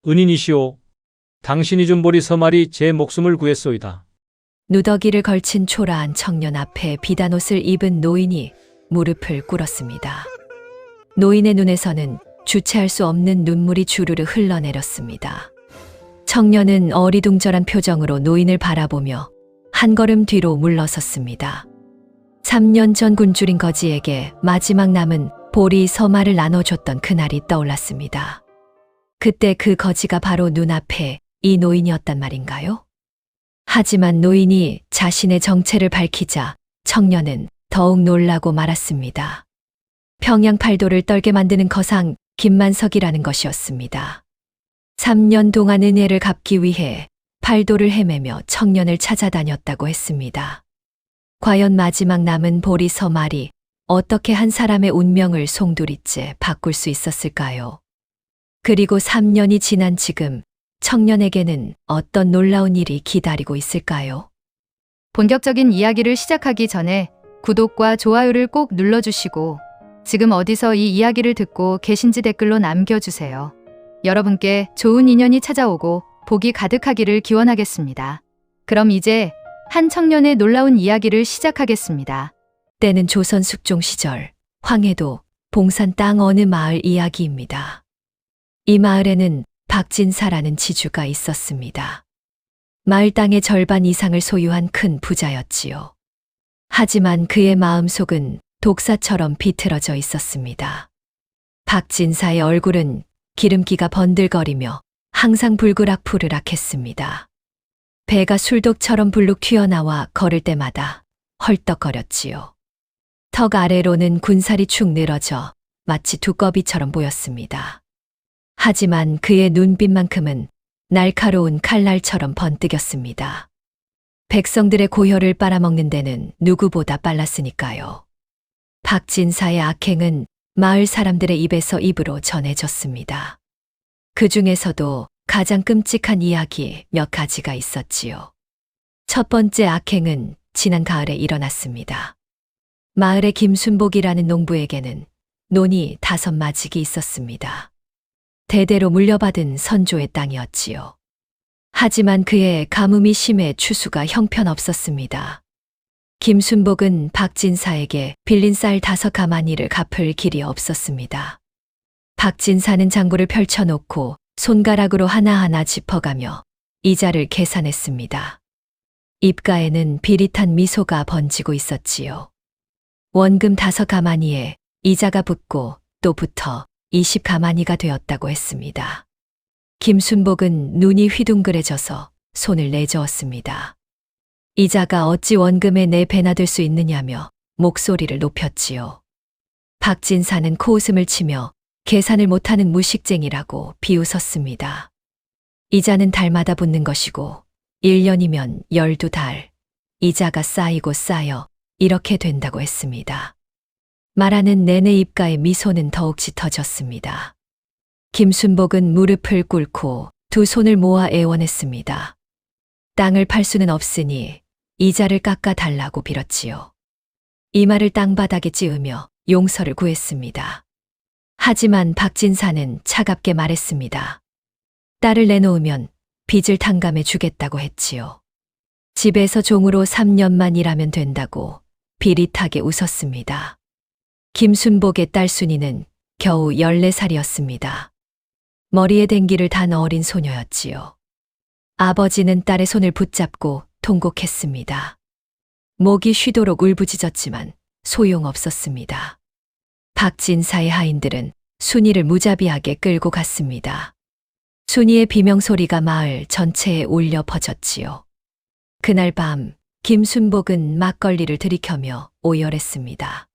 은인이시오. 당신이 준 보리 서말이 제 목숨을 구했소이다. 누더기를 걸친 초라한 청년 앞에 비단옷을 입은 노인이 무릎을 꿇었습니다. 노인의 눈에서는 주체할 수 없는 눈물이 주르르 흘러내렸습니다. 청년은 어리둥절한 표정으로 노인을 바라보며 한 걸음 뒤로 물러섰습니다. 3년 전 굶주린 거지에게 마지막 남은 보리 서말을 나눠줬던 그날이 떠올랐습니다. 그때 그 거지가 바로 눈앞에 이 노인이었단 말인가요? 하지만 노인이 자신의 정체를 밝히자 청년은 더욱 놀라고 말았습니다. 평양 팔도를 떨게 만드는 거상 김만석이라는 것이었습니다. 3년 동안 은혜를 갚기 위해 팔도를 헤매며 청년을 찾아다녔다고 했습니다. 과연 마지막 남은 보리 서말이 어떻게 한 사람의 운명을 송두리째 바꿀 수 있었을까요? 그리고 3년이 지난 지금 청년에게는 어떤 놀라운 일이 기다리고 있을까요? 본격적인 이야기를 시작하기 전에 구독과 좋아요를 꼭 눌러주시고 지금 어디서 이 이야기를 듣고 계신지 댓글로 남겨주세요. 여러분께 좋은 인연이 찾아오고 복이 가득하기를 기원하겠습니다. 그럼 이제 한 청년의 놀라운 이야기를 시작하겠습니다. 때는 조선 숙종 시절 황해도 봉산 땅 어느 마을 이야기입니다. 이 마을에는 박진사라는 지주가 있었습니다. 마을 땅의 절반 이상을 소유한 큰 부자였지요. 하지만 그의 마음속은 독사처럼 비틀어져 있었습니다. 박진사의 얼굴은 기름기가 번들거리며 항상 불그락푸르락했습니다. 배가 술독처럼 불룩 튀어나와 걸을 때마다 헐떡거렸지요. 턱 아래로는 군살이 축 늘어져 마치 두꺼비처럼 보였습니다. 하지만 그의 눈빛만큼은 날카로운 칼날처럼 번뜩였습니다. 백성들의 고혈을 빨아먹는 데는 누구보다 빨랐으니까요. 박진사의 악행은 마을 사람들의 입에서 입으로 전해졌습니다. 그 중에서도 가장 끔찍한 이야기 몇 가지가 있었지요. 첫 번째 악행은 지난 가을에 일어났습니다. 마을의 김순복이라는 농부에게는 논이 5마직이 있었습니다. 대대로 물려받은 선조의 땅이었지요. 하지만 그의 가뭄이 심해 추수가 형편없었습니다. 김순복은 박진사에게 빌린 쌀 5가마니를 갚을 길이 없었습니다. 박진사는 장부를 펼쳐놓고 손가락으로 하나하나 짚어가며 이자를 계산했습니다. 입가에는 비릿한 미소가 번지고 있었지요. 원금 5가마니에 이자가 붙고 또 붙어 20가마니가 되었다고 했습니다. 김순복은 눈이 휘둥그레져서 손을 내저었습니다. 이자가 어찌 원금의 4배나 될 수 있느냐며 목소리를 높였지요. 박진사는 코웃음을 치며 계산을 못하는 무식쟁이라고 비웃었습니다. 이자는 달마다 붙는 것이고 1년이면 12달, 이자가 쌓이고 쌓여 이렇게 된다고 했습니다. 말하는 내내 입가의 미소는 더욱 짙어졌습니다. 김순복은 무릎을 꿇고 두 손을 모아 애원했습니다. 땅을 팔 수는 없으니 이자를 깎아달라고 빌었지요. 이마를 땅바닥에 찌으며 용서를 구했습니다. 하지만 박진사는 차갑게 말했습니다. 딸을 내놓으면 빚을 탕감해 주겠다고 했지요. 집에서 종으로 3년만 일하면 된다고 비릿하게 웃었습니다. 김순복의 딸 순이는 겨우 14살이었습니다. 머리에 댕기를 단 어린 소녀였지요. 아버지는 딸의 손을 붙잡고 통곡했습니다. 목이 쉬도록 울부짖었지만 소용없었습니다. 박진사의 하인들은 순이를 무자비하게 끌고 갔습니다. 순이의 비명소리가 마을 전체에 울려 퍼졌지요. 그날 밤 김순복은 막걸리를 들이켜며 오열했습니다.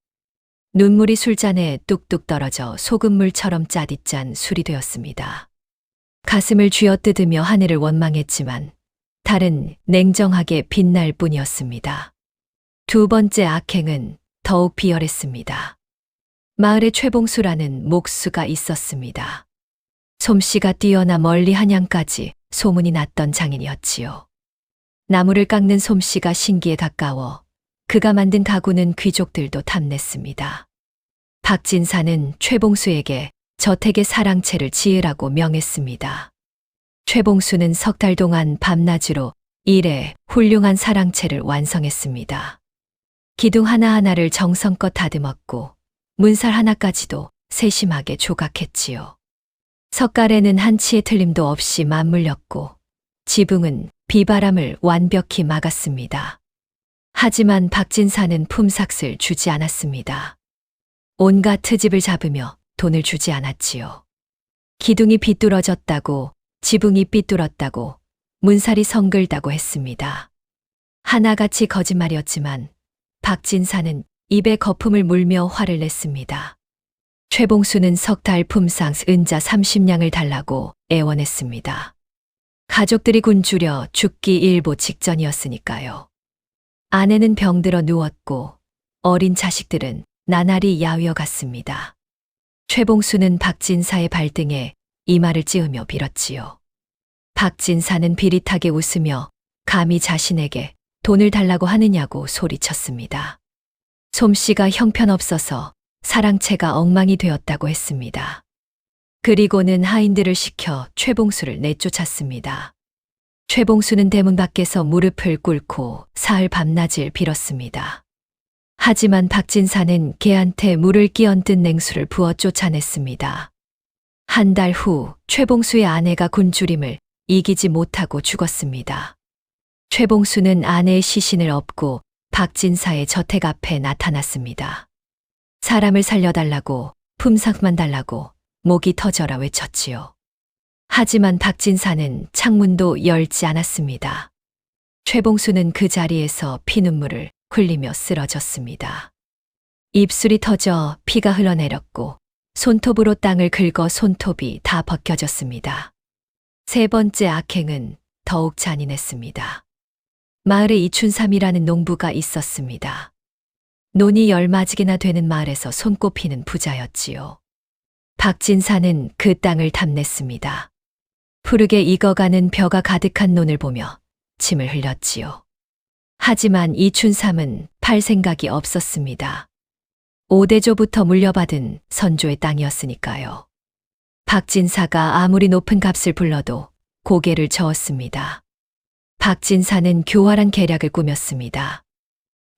눈물이 술잔에 뚝뚝 떨어져 소금물처럼 짜디짠 술이 되었습니다. 가슴을 쥐어뜯으며 하늘을 원망했지만 달은 냉정하게 빛날 뿐이었습니다. 두 번째 악행은 더욱 비열했습니다. 마을에 최봉수라는 목수가 있었습니다. 솜씨가 뛰어나 멀리 한양까지 소문이 났던 장인이었지요. 나무를 깎는 솜씨가 신기에 가까워 그가 만든 가구는 귀족들도 탐냈습니다. 박진사는 최봉수에게 저택의 사랑채를 지으라고 명했습니다. 최봉수는 석 달 동안 밤낮으로 일에 훌륭한 사랑채를 완성했습니다. 기둥 하나하나를 정성껏 다듬었고 문살 하나까지도 세심하게 조각했지요. 석갈에는 한치의 틀림도 없이 맞물렸고 지붕은 비바람을 완벽히 막았습니다. 하지만 박진사는 품삯을 주지 않았습니다. 온갖 트집을 잡으며 돈을 주지 않았지요. 기둥이 비뚤어졌다고, 지붕이 삐뚤었다고, 문살이 성글다고 했습니다. 하나같이 거짓말이었지만 박진사는 입에 거품을 물며 화를 냈습니다. 최봉수는 석 달 품삯 은자 30냥을 달라고 애원했습니다. 가족들이 굶주려 죽기 일보 직전이었으니까요. 아내는 병들어 누웠고 어린 자식들은 나날이 야위어 갔습니다. 최봉수는 박진사의 발등에 이마를 찌으며 빌었지요. 박진사는 비릿하게 웃으며 감히 자신에게 돈을 달라고 하느냐고 소리쳤습니다. 솜씨가 형편없어서 사랑채가 엉망이 되었다고 했습니다. 그리고는 하인들을 시켜 최봉수를 내쫓았습니다. 최봉수는 대문 밖에서 무릎을 꿇고 사흘 밤낮을 빌었습니다. 하지만 박진사는 개한테 물을 끼얹은 냉수를 부어 쫓아냈습니다. 한 달 후 최봉수의 아내가 굶주림을 이기지 못하고 죽었습니다. 최봉수는 아내의 시신을 업고 박진사의 저택 앞에 나타났습니다. 사람을 살려달라고, 품삯만 달라고 목이 터져라 외쳤지요. 하지만 박진사는 창문도 열지 않았습니다. 최봉수는 그 자리에서 피눈물을 흘리며 쓰러졌습니다. 입술이 터져 피가 흘러내렸고 손톱으로 땅을 긁어 손톱이 다 벗겨졌습니다. 세 번째 악행은 더욱 잔인했습니다. 마을에 이춘삼이라는 농부가 있었습니다. 논이 10마지기나 되는 마을에서 손꼽히는 부자였지요. 박진사는 그 땅을 탐냈습니다. 푸르게 익어가는 벼가 가득한 논을 보며 침을 흘렸지요. 하지만 이춘삼은 팔 생각이 없었습니다. 오대조부터 물려받은 선조의 땅이었으니까요. 박진사가 아무리 높은 값을 불러도 고개를 저었습니다. 박진사는 교활한 계략을 꾸몄습니다.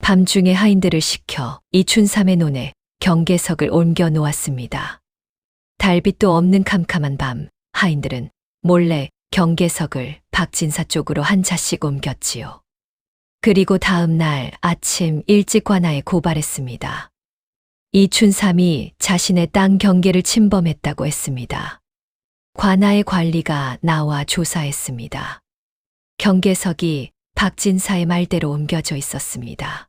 밤중에 하인들을 시켜 이춘삼의 논에 경계석을 옮겨 놓았습니다. 달빛도 없는 캄캄한 밤, 하인들은 몰래 경계석을 박진사 쪽으로 한 차씩 옮겼지요. 그리고 다음 날 아침 일찍 관아에 고발했습니다. 이춘삼이 자신의 땅 경계를 침범했다고 했습니다. 관아의 관리가 나와 조사했습니다. 경계석이 박진사의 말대로 옮겨져 있었습니다.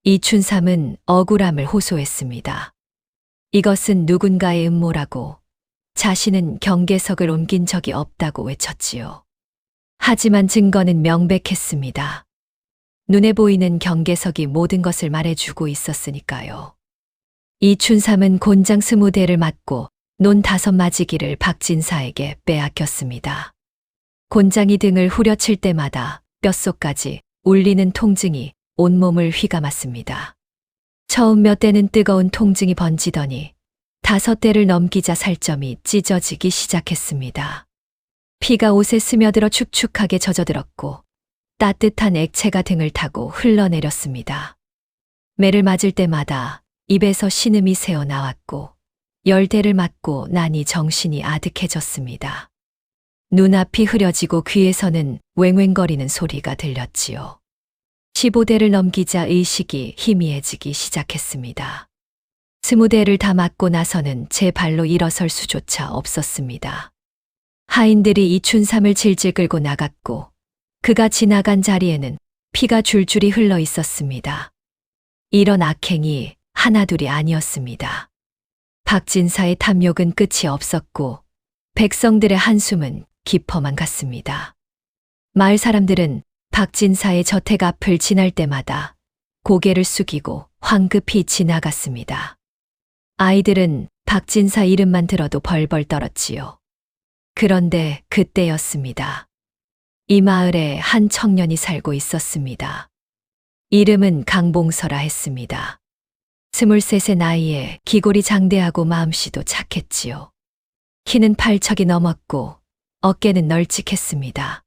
이춘삼은 억울함을 호소했습니다. 이것은 누군가의 음모라고, 자신은 경계석을 옮긴 적이 없다고 외쳤지요. 하지만 증거는 명백했습니다. 눈에 보이는 경계석이 모든 것을 말해주고 있었으니까요. 이춘삼은 곤장 20대를 맞고 논 5마지기를 박진사에게 빼앗겼습니다. 곤장이 등을 후려칠 때마다 뼛속까지 울리는 통증이 온몸을 휘감았습니다. 처음 몇 대는 뜨거운 통증이 번지더니 5대를 넘기자 살점이 찢어지기 시작했습니다. 피가 옷에 스며들어 축축하게 젖어들었고 따뜻한 액체가 등을 타고 흘러내렸습니다. 매를 맞을 때마다 입에서 신음이 새어나왔고 10대를 맞고 나니 정신이 아득해졌습니다. 눈앞이 흐려지고 귀에서는 왱왱거리는 소리가 들렸지요. 15대를 넘기자 의식이 희미해지기 시작했습니다. 20대를 다 맞고 나서는 제 발로 일어설 수조차 없었습니다. 하인들이 이춘삼을 질질 끌고 나갔고 그가 지나간 자리에는 피가 줄줄이 흘러 있었습니다. 이런 악행이 하나둘이 아니었습니다. 박진사의 탐욕은 끝이 없었고 백성들의 한숨은 깊어만 갔습니다. 마을 사람들은 박진사의 저택 앞을 지날 때마다 고개를 숙이고 황급히 지나갔습니다. 아이들은 박진사 이름만 들어도 벌벌 떨었지요. 그런데 그때였습니다. 이 마을에 한 청년이 살고 있었습니다. 이름은 강봉서라 했습니다. 23의 나이에 기골이 장대하고 마음씨도 착했지요. 키는 8척이 넘었고 어깨는 널찍했습니다.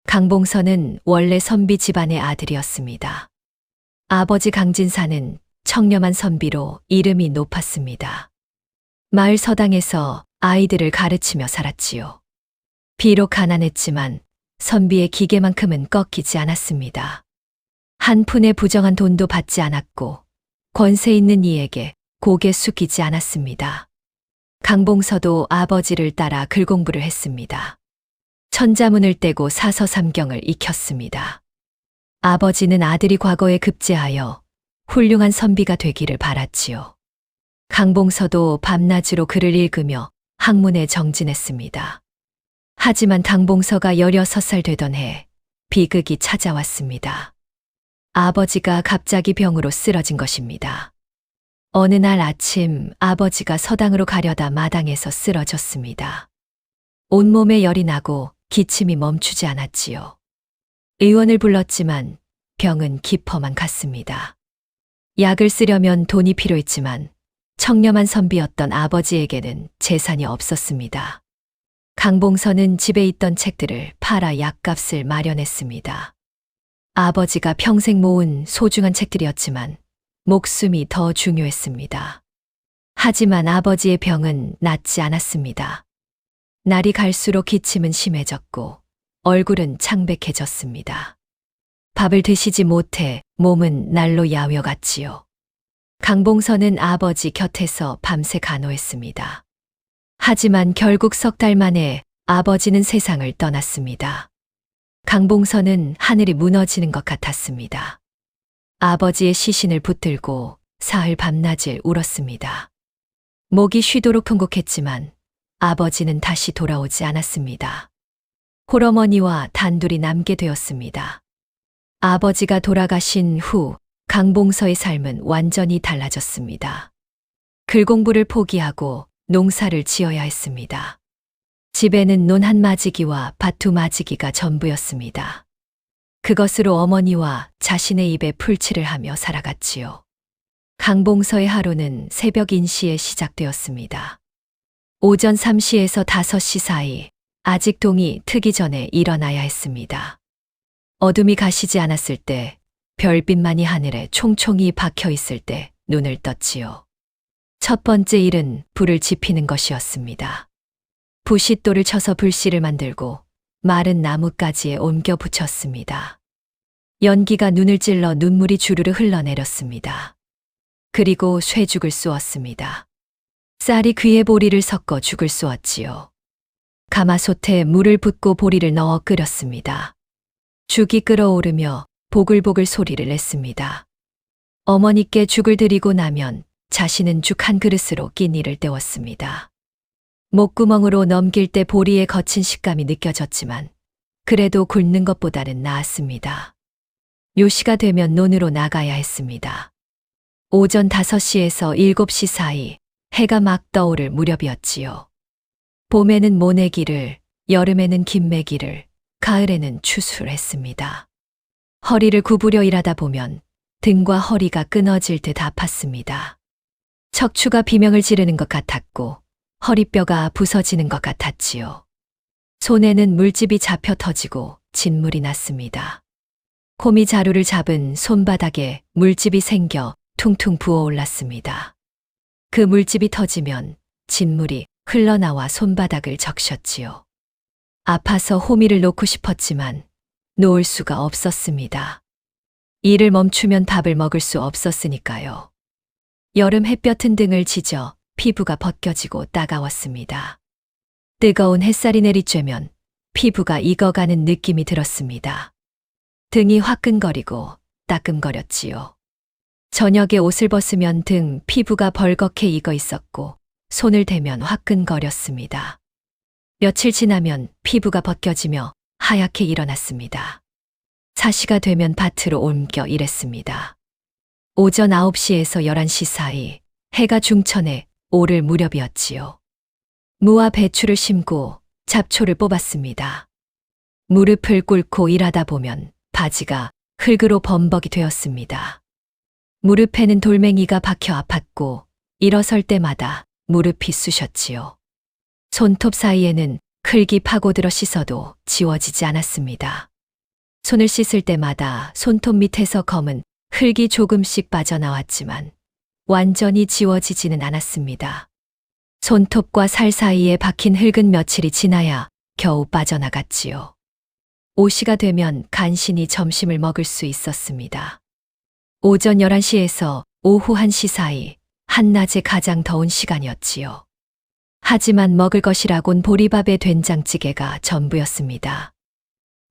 강봉서는 원래 선비 집안의 아들이었습니다. 아버지 강진사는 청렴한 선비로 이름이 높았습니다. 마을 서당에서 아이들을 가르치며 살았지요. 비록 가난했지만 선비의 기계만큼은 꺾이지 않았습니다. 한 푼의 부정한 돈도 받지 않았고 권세 있는 이에게 고개 숙이지 않았습니다. 강봉서도 아버지를 따라 글공부를 했습니다. 천자문을 떼고 사서삼경을 익혔습니다. 아버지는 아들이 과거에 급제하여 훌륭한 선비가 되기를 바랐지요. 강봉서도 밤낮으로 글을 읽으며 학문에 정진했습니다. 하지만 강봉서가 16살 되던 해 비극이 찾아왔습니다. 아버지가 갑자기 병으로 쓰러진 것입니다. 어느 날 아침 아버지가 서당으로 가려다 마당에서 쓰러졌습니다. 온몸에 열이 나고 기침이 멈추지 않았지요. 의원을 불렀지만 병은 깊어만 갔습니다. 약을 쓰려면 돈이 필요했지만 청렴한 선비였던 아버지에게는 재산이 없었습니다. 강봉서는 집에 있던 책들을 팔아 약값을 마련했습니다. 아버지가 평생 모은 소중한 책들이었지만 목숨이 더 중요했습니다. 하지만 아버지의 병은 낫지 않았습니다. 날이 갈수록 기침은 심해졌고 얼굴은 창백해졌습니다. 밥을 드시지 못해 몸은 날로 야위어갔지요. 강봉서는 아버지 곁에서 밤새 간호했습니다. 하지만 결국 석 달 만에 아버지는 세상을 떠났습니다. 강봉서는 하늘이 무너지는 것 같았습니다. 아버지의 시신을 붙들고 사흘 밤낮을 울었습니다. 목이 쉬도록 통곡했지만 아버지는 다시 돌아오지 않았습니다. 홀어머니와 단둘이 남게 되었습니다. 아버지가 돌아가신 후 강봉서의 삶은 완전히 달라졌습니다. 글공부를 포기하고 농사를 지어야 했습니다. 집에는 논 한 마지기와 밭 두 마지기가 전부였습니다. 그것으로 어머니와 자신의 입에 풀칠을 하며 살아갔지요. 강봉서의 하루는 새벽 인시에 시작되었습니다. 오전 3시에서 5시 사이 아직 동이 트기 전에 일어나야 했습니다. 어둠이 가시지 않았을 때 별빛만이 하늘에 총총히 박혀 있을 때 눈을 떴지요. 첫 번째 일은 불을 지피는 것이었습니다. 부싯돌을 쳐서 불씨를 만들고 마른 나뭇가지에 옮겨 붙였습니다. 연기가 눈을 찔러 눈물이 주르르 흘러내렸습니다. 그리고 쇠죽을 쑤었습니다. 쌀이 귀에 보리를 섞어 죽을 쑤었지요. 가마솥에 물을 붓고 보리를 넣어 끓였습니다. 죽이 끓어오르며 보글보글 소리를 냈습니다. 어머니께 죽을 드리고 나면 자신은 죽 한 그릇으로 끼니를 때웠습니다. 목구멍으로 넘길 때 보리의 거친 식감이 느껴졌지만 그래도 굶는 것보다는 나았습니다. 요시가 되면 논으로 나가야 했습니다. 오전 5시에서 7시 사이 해가 막 떠오를 무렵이었지요. 봄에는 모내기를, 여름에는 김매기를, 가을에는 추수를 했습니다. 허리를 구부려 일하다 보면 등과 허리가 끊어질 듯 아팠습니다. 척추가 비명을 지르는 것 같았고 허리뼈가 부서지는 것 같았지요. 손에는 물집이 잡혀 터지고 진물이 났습니다. 코미 자루를 잡은 손바닥에 물집이 생겨 퉁퉁 부어올랐습니다. 그 물집이 터지면 진물이 흘러나와 손바닥을 적셨지요. 아파서 호미를 놓고 싶었지만 놓을 수가 없었습니다. 일을 멈추면 밥을 먹을 수 없었으니까요. 여름 햇볕은 등을 지져 피부가 벗겨지고 따가웠습니다. 뜨거운 햇살이 내리쬐면 피부가 익어가는 느낌이 들었습니다. 등이 화끈거리고 따끔거렸지요. 저녁에 옷을 벗으면 등 피부가 벌겋게 익어 있었고 손을 대면 화끈거렸습니다. 며칠 지나면 피부가 벗겨지며 하얗게 일어났습니다. 4시가 되면 밭으로 옮겨 일했습니다. 오전 9시에서 11시 사이 해가 중천에 오를 무렵이었지요. 무와 배추를 심고 잡초를 뽑았습니다. 무릎을 꿇고 일하다 보면 바지가 흙으로 범벅이 되었습니다. 무릎에는 돌멩이가 박혀 아팠고 일어설 때마다 무릎이 쑤셨지요. 손톱 사이에는 흙이 파고들어 씻어도 지워지지 않았습니다. 손을 씻을 때마다 손톱 밑에서 검은 흙이 조금씩 빠져나왔지만 완전히 지워지지는 않았습니다. 손톱과 살 사이에 박힌 흙은 며칠이 지나야 겨우 빠져나갔지요. 오시가 되면 간신히 점심을 먹을 수 있었습니다. 오전 11시에서 오후 1시 사이 한낮에 가장 더운 시간이었지요. 하지만 먹을 것이라곤 보리밥에 된장찌개가 전부였습니다.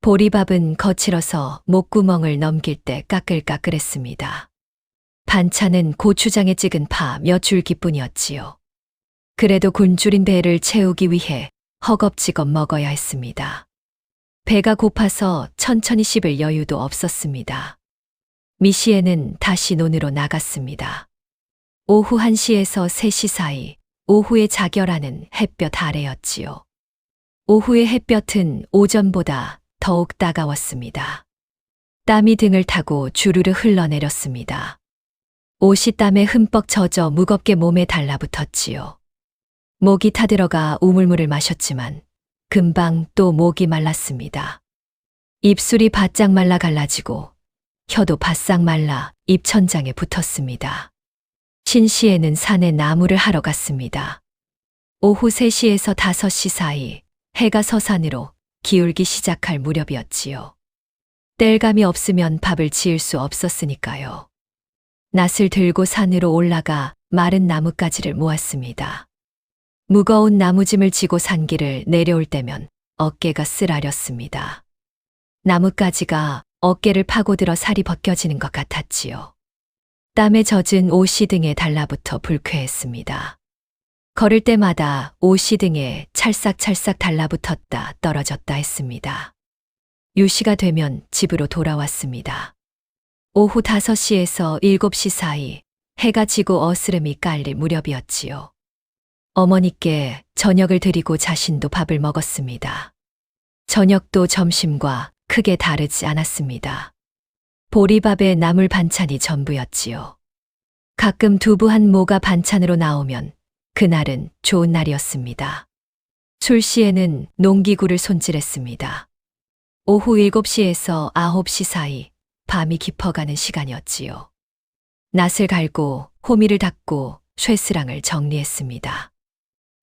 보리밥은 거칠어서 목구멍을 넘길 때 까끌까끌했습니다. 반찬은 고추장에 찍은 파 몇 줄기뿐이었지요. 그래도 굶주린 배를 채우기 위해 허겁지겁 먹어야 했습니다. 배가 고파서 천천히 씹을 여유도 없었습니다. 미시에는 다시 논으로 나갔습니다. 오후 1시에서 3시 사이 오후의 자결하는 햇볕 아래였지요. 오후의 햇볕은 오전보다 더욱 따가웠습니다. 땀이 등을 타고 주르르 흘러내렸습니다. 옷이 땀에 흠뻑 젖어 무겁게 몸에 달라붙었지요. 목이 타들어가 우물물을 마셨지만 금방 또 목이 말랐습니다. 입술이 바짝 말라 갈라지고 혀도 바싹 말라 입천장에 붙었습니다. 신시에는 산에 나무를 하러 갔습니다. 오후 3시에서 5시 사이 해가 서산으로 기울기 시작할 무렵이었지요. 땔감이 없으면 밥을 지을 수 없었으니까요. 낫을 들고 산으로 올라가 마른 나뭇가지를 모았습니다. 무거운 나무짐을 지고 산길을 내려올 때면 어깨가 쓰라렸습니다. 나뭇가지가 어깨를 파고들어 살이 벗겨지는 것 같았지요. 땀에 젖은 옷이 등에 달라붙어 불쾌했습니다. 걸을 때마다 옷이 등에 찰싹찰싹 달라붙었다 떨어졌다 했습니다. 유시가 되면 집으로 돌아왔습니다. 오후 5시에서 7시 사이 해가 지고 어스름이 깔릴 무렵이었지요. 어머니께 저녁을 드리고 자신도 밥을 먹었습니다. 저녁도 점심과 크게 다르지 않았습니다. 보리밥에 나물 반찬이 전부였지요. 가끔 두부 한 모가 반찬으로 나오면 그날은 좋은 날이었습니다. 술시에는 농기구를 손질했습니다. 오후 7시에서 9시 사이 밤이 깊어가는 시간이었지요. 낫을 갈고 호미를 닦고 쇠스랑을 정리했습니다.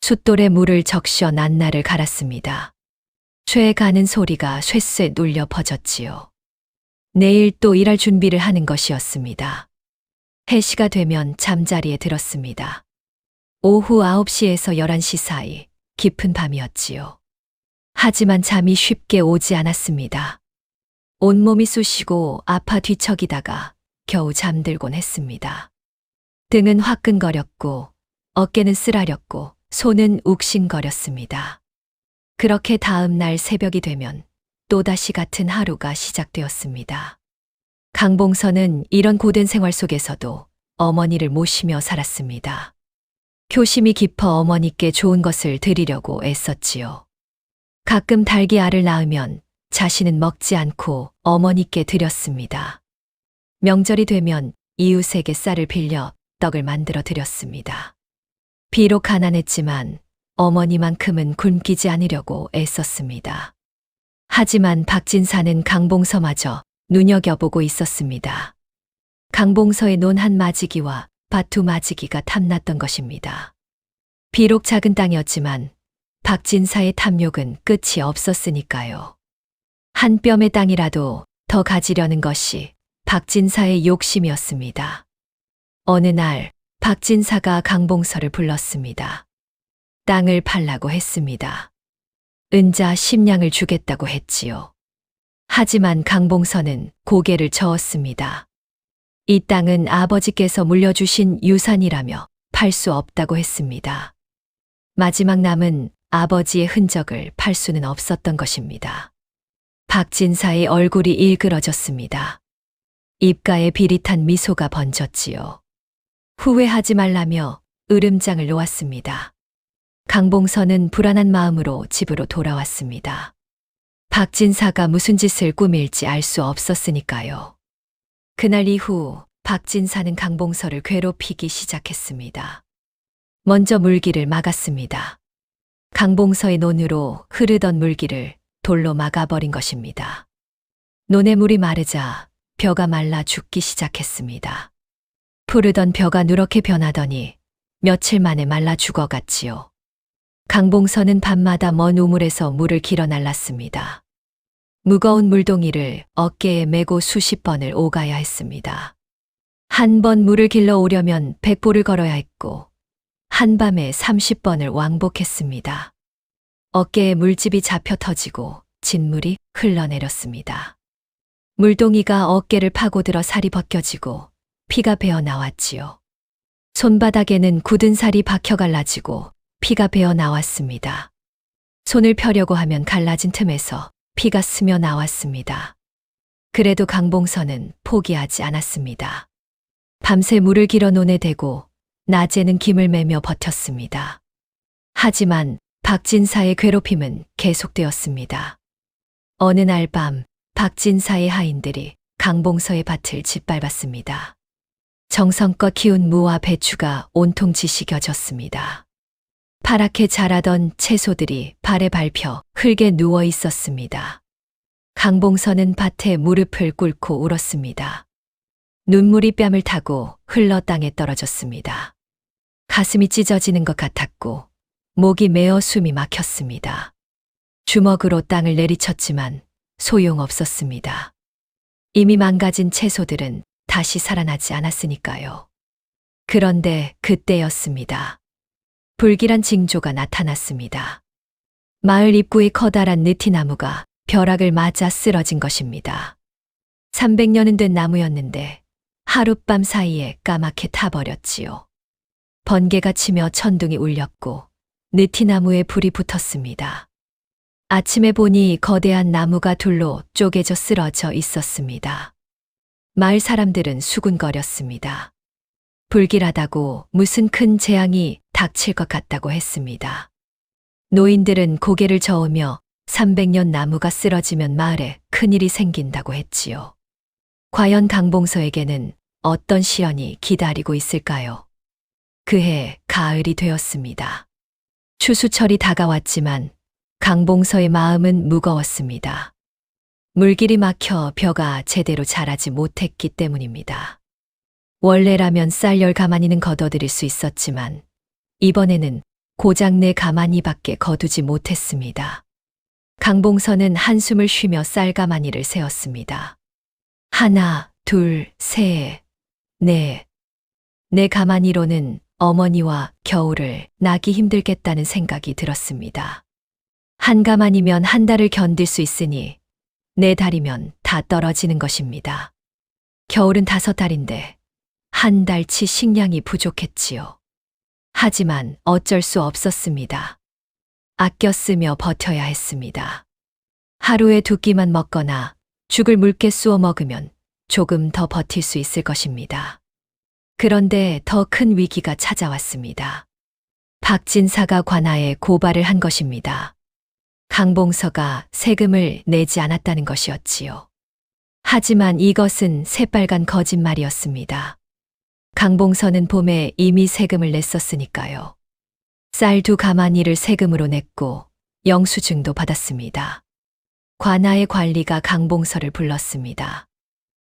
숫돌에 물을 적셔 낱날을 갈았습니다. 쇠 가는 소리가 쇠쇠 눌려 퍼졌지요. 내일 또 일할 준비를 하는 것이었습니다. 해시가 되면 잠자리에 들었습니다. 오후 9시에서 11시 사이 깊은 밤이었지요. 하지만 잠이 쉽게 오지 않았습니다. 온몸이 쑤시고 아파 뒤척이다가 겨우 잠들곤 했습니다. 등은 화끈거렸고 어깨는 쓰라렸고 손은 욱신거렸습니다. 그렇게 다음 날 새벽이 되면 또다시 같은 하루가 시작되었습니다. 강봉선은 이런 고된 생활 속에서도 어머니를 모시며 살았습니다. 효심이 깊어 어머니께 좋은 것을 드리려고 애썼지요. 가끔 닭이 알을 낳으면 자신은 먹지 않고 어머니께 드렸습니다. 명절이 되면 이웃에게 쌀을 빌려 떡을 만들어 드렸습니다. 비록 가난했지만 어머니만큼은 굶기지 않으려고 애썼습니다. 하지만 박진사는 강봉서마저 눈여겨보고 있었습니다. 강봉서의 논 한 마지기와 밭 두 마지기가 탐났던 것입니다. 비록 작은 땅이었지만 박진사의 탐욕은 끝이 없었으니까요. 한 뼘의 땅이라도 더 가지려는 것이 박진사의 욕심이었습니다. 어느 날 박진사가 강봉서를 불렀습니다. 땅을 팔라고 했습니다. 은자 10냥을 주겠다고 했지요. 하지만 강봉서는 고개를 저었습니다. 이 땅은 아버지께서 물려주신 유산이라며 팔 수 없다고 했습니다. 마지막 남은 아버지의 흔적을 팔 수는 없었던 것입니다. 박진사의 얼굴이 일그러졌습니다. 입가에 비릿한 미소가 번졌지요. 후회하지 말라며 으름장을 놓았습니다. 강봉서는 불안한 마음으로 집으로 돌아왔습니다. 박진사가 무슨 짓을 꾸밀지 알 수 없었으니까요. 그날 이후 박진사는 강봉서를 괴롭히기 시작했습니다. 먼저 물기를 막았습니다. 강봉서의 논으로 흐르던 물길을 돌로 막아버린 것입니다. 논의 물이 마르자 벼가 말라 죽기 시작했습니다. 푸르던 벼가 누렇게 변하더니 며칠 만에 말라 죽어갔지요. 강봉서는 밤마다 먼 우물에서 물을 길어 날랐습니다. 무거운 물동이를 어깨에 메고 수십 번을 오가야 했습니다. 한 번 물을 길러 오려면 100보를 걸어야 했고 한밤에 30번을 왕복했습니다. 어깨에 물집이 잡혀 터지고 진물이 흘러내렸습니다. 물동이가 어깨를 파고들어 살이 벗겨지고 피가 배어 나왔지요. 손바닥에는 굳은 살이 박혀 갈라지고 피가 배어 나왔습니다. 손을 펴려고 하면 갈라진 틈에서 피가 스며 나왔습니다. 그래도 강봉서는 포기하지 않았습니다. 밤새 물을 길어 논에 대고 낮에는 김을 매며 버텼습니다. 하지만 박진사의 괴롭힘은 계속되었습니다. 어느 날 밤 박진사의 하인들이 강봉서의 밭을 짓밟았습니다. 정성껏 키운 무와 배추가 온통 지식여졌습니다. 파랗게 자라던 채소들이 발에 밟혀 흙에 누워 있었습니다. 강봉서는 밭에 무릎을 꿇고 울었습니다. 눈물이 뺨을 타고 흘러 땅에 떨어졌습니다. 가슴이 찢어지는 것 같았고 목이 메어 숨이 막혔습니다. 주먹으로 땅을 내리쳤지만 소용없었습니다. 이미 망가진 채소들은 다시 살아나지 않았으니까요. 그런데 그때였습니다. 불길한 징조가 나타났습니다. 마을 입구의 커다란 느티나무가 벼락을 맞아 쓰러진 것입니다. 300년은 된 나무였는데 하룻밤 사이에 까맣게 타버렸지요. 번개가 치며 천둥이 울렸고 느티나무에 불이 붙었습니다. 아침에 보니 거대한 나무가 둘로 쪼개져 쓰러져 있었습니다. 마을 사람들은 수군거렸습니다. 불길하다고 무슨 큰 재앙이 닥칠 것 같다고 했습니다. 노인들은 고개를 저으며 300년 나무가 쓰러지면 마을에 큰일이 생긴다고 했지요. 과연 강봉서에게는 어떤 시련이 기다리고 있을까요? 그해 가을이 되었습니다. 추수철이 다가왔지만 강봉서의 마음은 무거웠습니다. 물길이 막혀 벼가 제대로 자라지 못했기 때문입니다. 원래라면 쌀열 가마니는 거둬들일 수 있었지만 이번에는 고장내 가마니밖에 거두지 못했습니다. 강봉서는 한숨을 쉬며 쌀 가마니를 세었습니다. 하나, 둘, 셋, 넷. 내 가마니로는 어머니와 겨울을 나기 힘들겠다는 생각이 들었습니다. 한 가마니면 한 달을 견딜 수 있으니 4달이면 다 떨어지는 것입니다. 겨울은 5달인데 한 달치 식량이 부족했지요. 하지만 어쩔 수 없었습니다. 아껴 쓰며 버텨야 했습니다. 하루에 2끼만 먹거나 죽을 묽게 쑤어 먹으면 조금 더 버틸 수 있을 것입니다. 그런데 더 큰 위기가 찾아왔습니다. 박진사가 관아에 고발을 한 것입니다. 강봉서가 세금을 내지 않았다는 것이었지요. 하지만 이것은 새빨간 거짓말이었습니다. 강봉서는 봄에 이미 세금을 냈었으니까요. 쌀 2가마니를 세금으로 냈고 영수증도 받았습니다. 관아의 관리가 강봉서를 불렀습니다.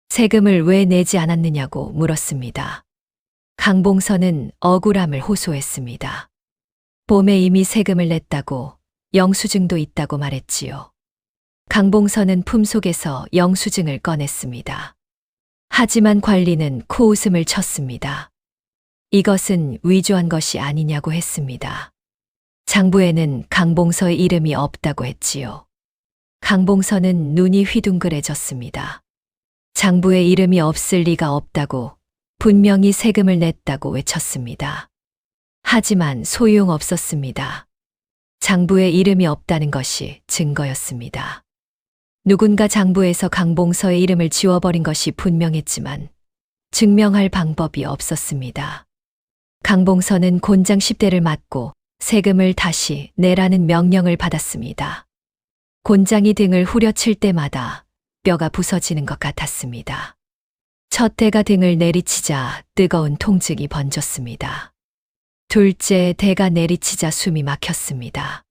세금을 왜 내지 않았느냐고 물었습니다. 강봉서는 억울함을 호소했습니다. 봄에 이미 세금을 냈다고 영수증도 있다고 말했지요. 강봉서는 품속에서 영수증을 꺼냈습니다. 하지만 관리는 코웃음을 쳤습니다. 이것은 위조한 것이 아니냐고 했습니다. 장부에는 강봉서의 이름이 없다고 했지요. 강봉서는 눈이 휘둥그레졌습니다. 장부에 이름이 없을 리가 없다고 분명히 세금을 냈다고 외쳤습니다. 하지만 소용없었습니다. 장부에 이름이 없다는 것이 증거였습니다. 누군가 장부에서 강봉서의 이름을 지워버린 것이 분명했지만 증명할 방법이 없었습니다. 강봉서는 곤장 10대를 맞고 세금을 다시 내라는 명령을 받았습니다. 곤장이 등을 후려칠 때마다 뼈가 부서지는 것 같았습니다. 첫 대가 등을 내리치자 뜨거운 통증이 번졌습니다. 둘째 대가 내리치자 숨이 막혔습니다.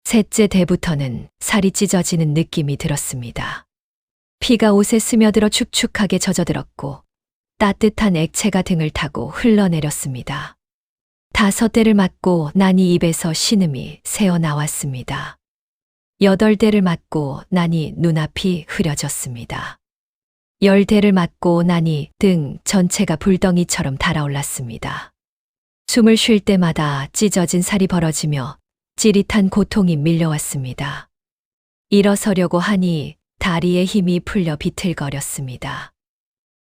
셋째 대부터는 살이 찢어지는 느낌이 들었습니다. 피가 옷에 스며들어 축축하게 젖어들었고 따뜻한 액체가 등을 타고 흘러내렸습니다. 다섯 대를 맞고 나니 입에서 신음이 새어나왔습니다. 여덟 대를 맞고 나니 눈앞이 흐려졌습니다. 열 대를 맞고 나니 등 전체가 불덩이처럼 달아올랐습니다. 숨을 쉴 때마다 찢어진 살이 벌어지며 찌릿한 고통이 밀려왔습니다. 일어서려고 하니 다리에 힘이 풀려 비틀거렸습니다.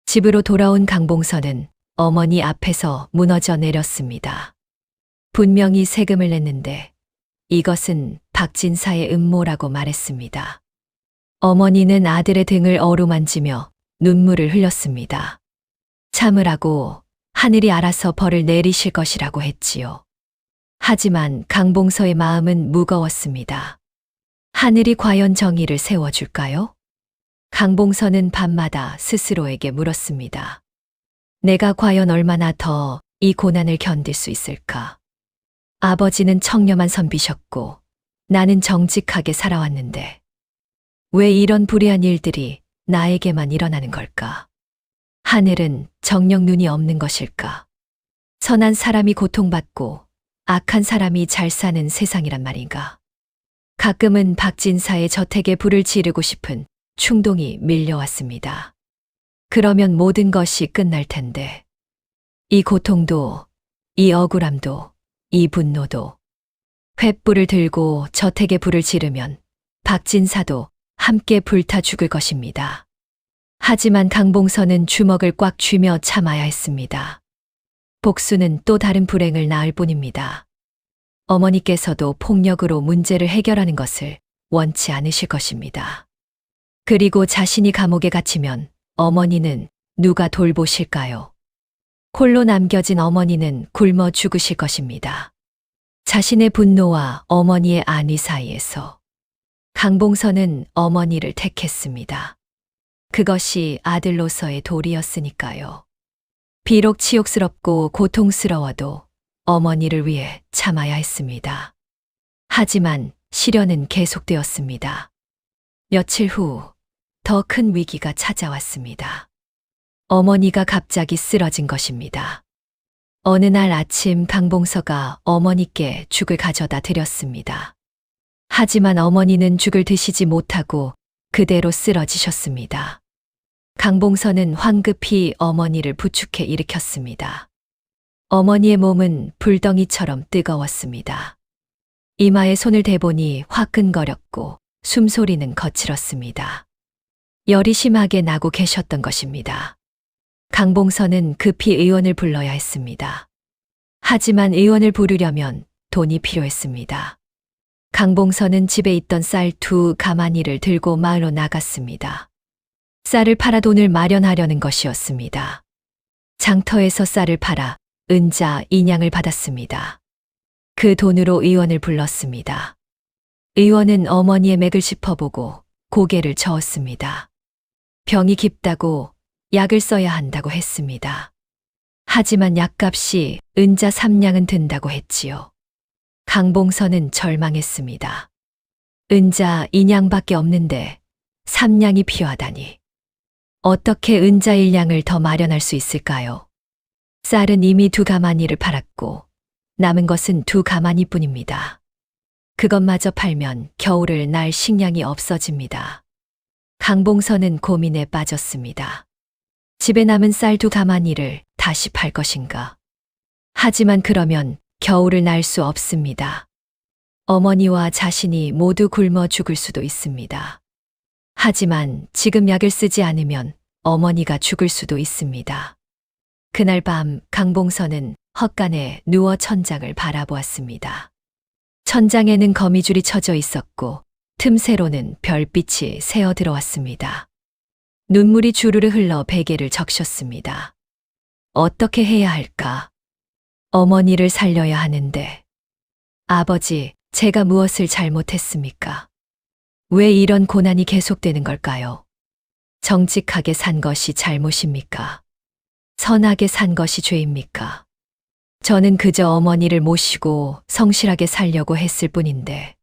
집으로 돌아온 강봉선은 어머니 앞에서 무너져 내렸습니다. 분명히 세금을 냈는데 이것은 박진사의 음모라고 말했습니다. 어머니는 아들의 등을 어루만지며 눈물을 흘렸습니다. 참으라고 하늘이 알아서 벌을 내리실 것이라고 했지요. 하지만 강봉서의 마음은 무거웠습니다. 하늘이 과연 정의를 세워줄까요? 강봉서는 밤마다 스스로에게 물었습니다. 내가 과연 얼마나 더 이 고난을 견딜 수 있을까? 아버지는 청렴한 선비셨고 나는 정직하게 살아왔는데 왜 이런 불의한 일들이 나에게만 일어나는 걸까? 하늘은 정녕 눈이 없는 것일까? 선한 사람이 고통받고 악한 사람이 잘 사는 세상이란 말인가? 가끔은 박진사의 저택에 불을 지르고 싶은 충동이 밀려왔습니다. 그러면 모든 것이 끝날 텐데. 이 고통도, 이 억울함도, 이 분노도. 횃불을 들고 저택에 불을 지르면 박진사도 함께 불타 죽을 것입니다. 하지만 강봉선은 주먹을 꽉 쥐며 참아야 했습니다. 복수는 또 다른 불행을 낳을 뿐입니다. 어머니께서도 폭력으로 문제를 해결하는 것을 원치 않으실 것입니다. 그리고 자신이 감옥에 갇히면 어머니는 누가 돌보실까요? 홀로 남겨진 어머니는 굶어 죽으실 것입니다. 자신의 분노와 어머니의 안위 사이에서 강봉선은 어머니를 택했습니다. 그것이 아들로서의 도리였으니까요. 비록 치욕스럽고 고통스러워도 어머니를 위해 참아야 했습니다. 하지만 시련은 계속되었습니다. 며칠 후 더 큰 위기가 찾아왔습니다. 어머니가 갑자기 쓰러진 것입니다. 어느 날 아침 강봉서가 어머니께 죽을 가져다 드렸습니다. 하지만 어머니는 죽을 드시지 못하고 그대로 쓰러지셨습니다. 강봉서는 황급히 어머니를 부축해 일으켰습니다. 어머니의 몸은 불덩이처럼 뜨거웠습니다. 이마에 손을 대보니 화끈거렸고 숨소리는 거칠었습니다. 열이 심하게 나고 계셨던 것입니다. 강봉서는 급히 의원을 불러야 했습니다. 하지만 의원을 부르려면 돈이 필요했습니다. 강봉서는 집에 있던 쌀 2가마니를 들고 마을로 나갔습니다. 쌀을 팔아 돈을 마련하려는 것이었습니다. 장터에서 쌀을 팔아 은자 인양을 받았습니다. 그 돈으로 의원을 불렀습니다. 의원은 어머니의 맥을 짚어보고 고개를 저었습니다. 병이 깊다고 약을 써야 한다고 했습니다. 하지만 약값이 은자 3냥은 든다고 했지요. 강봉서는 절망했습니다. 은자 2냥밖에 없는데 3냥이 필요하다니. 어떻게 은자 1냥을 더 마련할 수 있을까요? 쌀은 이미 2가마니를 팔았고 남은 것은 2가마니뿐입니다. 그것마저 팔면 겨울을 날 식량이 없어집니다. 강봉서는 고민에 빠졌습니다. 집에 남은 쌀 2가마니를 다시 팔 것인가? 하지만 그러면 겨울을 날 수 없습니다. 어머니와 자신이 모두 굶어 죽을 수도 있습니다. 하지만 지금 약을 쓰지 않으면 어머니가 죽을 수도 있습니다. 그날 밤 강봉서는 헛간에 누워 천장을 바라보았습니다. 천장에는 거미줄이 쳐져 있었고 틈새로는 별빛이 새어 들어왔습니다. 눈물이 주르르 흘러 베개를 적셨습니다. 어떻게 해야 할까? 어머니를 살려야 하는데. 아버지, 제가 무엇을 잘못했습니까? 왜 이런 고난이 계속되는 걸까요? 정직하게 산 것이 잘못입니까? 선하게 산 것이 죄입니까? 저는 그저 어머니를 모시고 성실하게 살려고 했을 뿐인데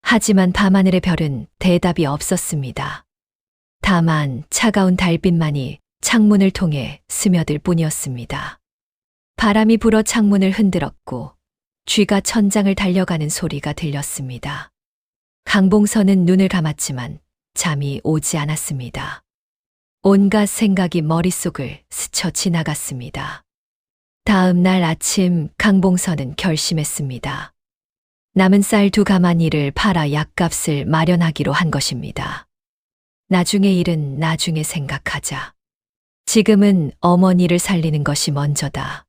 하지만 밤하늘의 별은 대답이 없었습니다. 다만 차가운 달빛만이 창문을 통해 스며들 뿐이었습니다. 바람이 불어 창문을 흔들었고 쥐가 천장을 달려가는 소리가 들렸습니다. 강봉선은 눈을 감았지만 잠이 오지 않았습니다. 온갖 생각이 머릿속을 스쳐 지나갔습니다. 다음 날 아침 강봉선은 결심했습니다. 남은 쌀 2가마니를 팔아 약값을 마련하기로 한 것입니다. 나중의 일은 나중에 생각하자. 지금은 어머니를 살리는 것이 먼저다.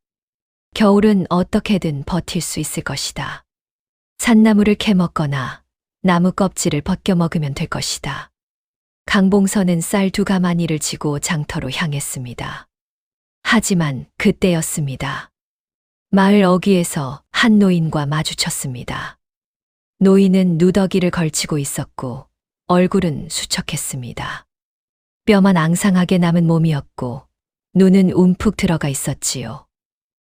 겨울은 어떻게든 버틸 수 있을 것이다. 산나물을 캐먹거나 나무 껍질을 벗겨 먹으면 될 것이다. 강봉선은 쌀 2가마니를 지고 장터로 향했습니다. 하지만 그때였습니다. 마을 어귀에서 한 노인과 마주쳤습니다. 노인은 누더기를 걸치고 있었고 얼굴은 수척했습니다. 뼈만 앙상하게 남은 몸이었고 눈은 움푹 들어가 있었지요.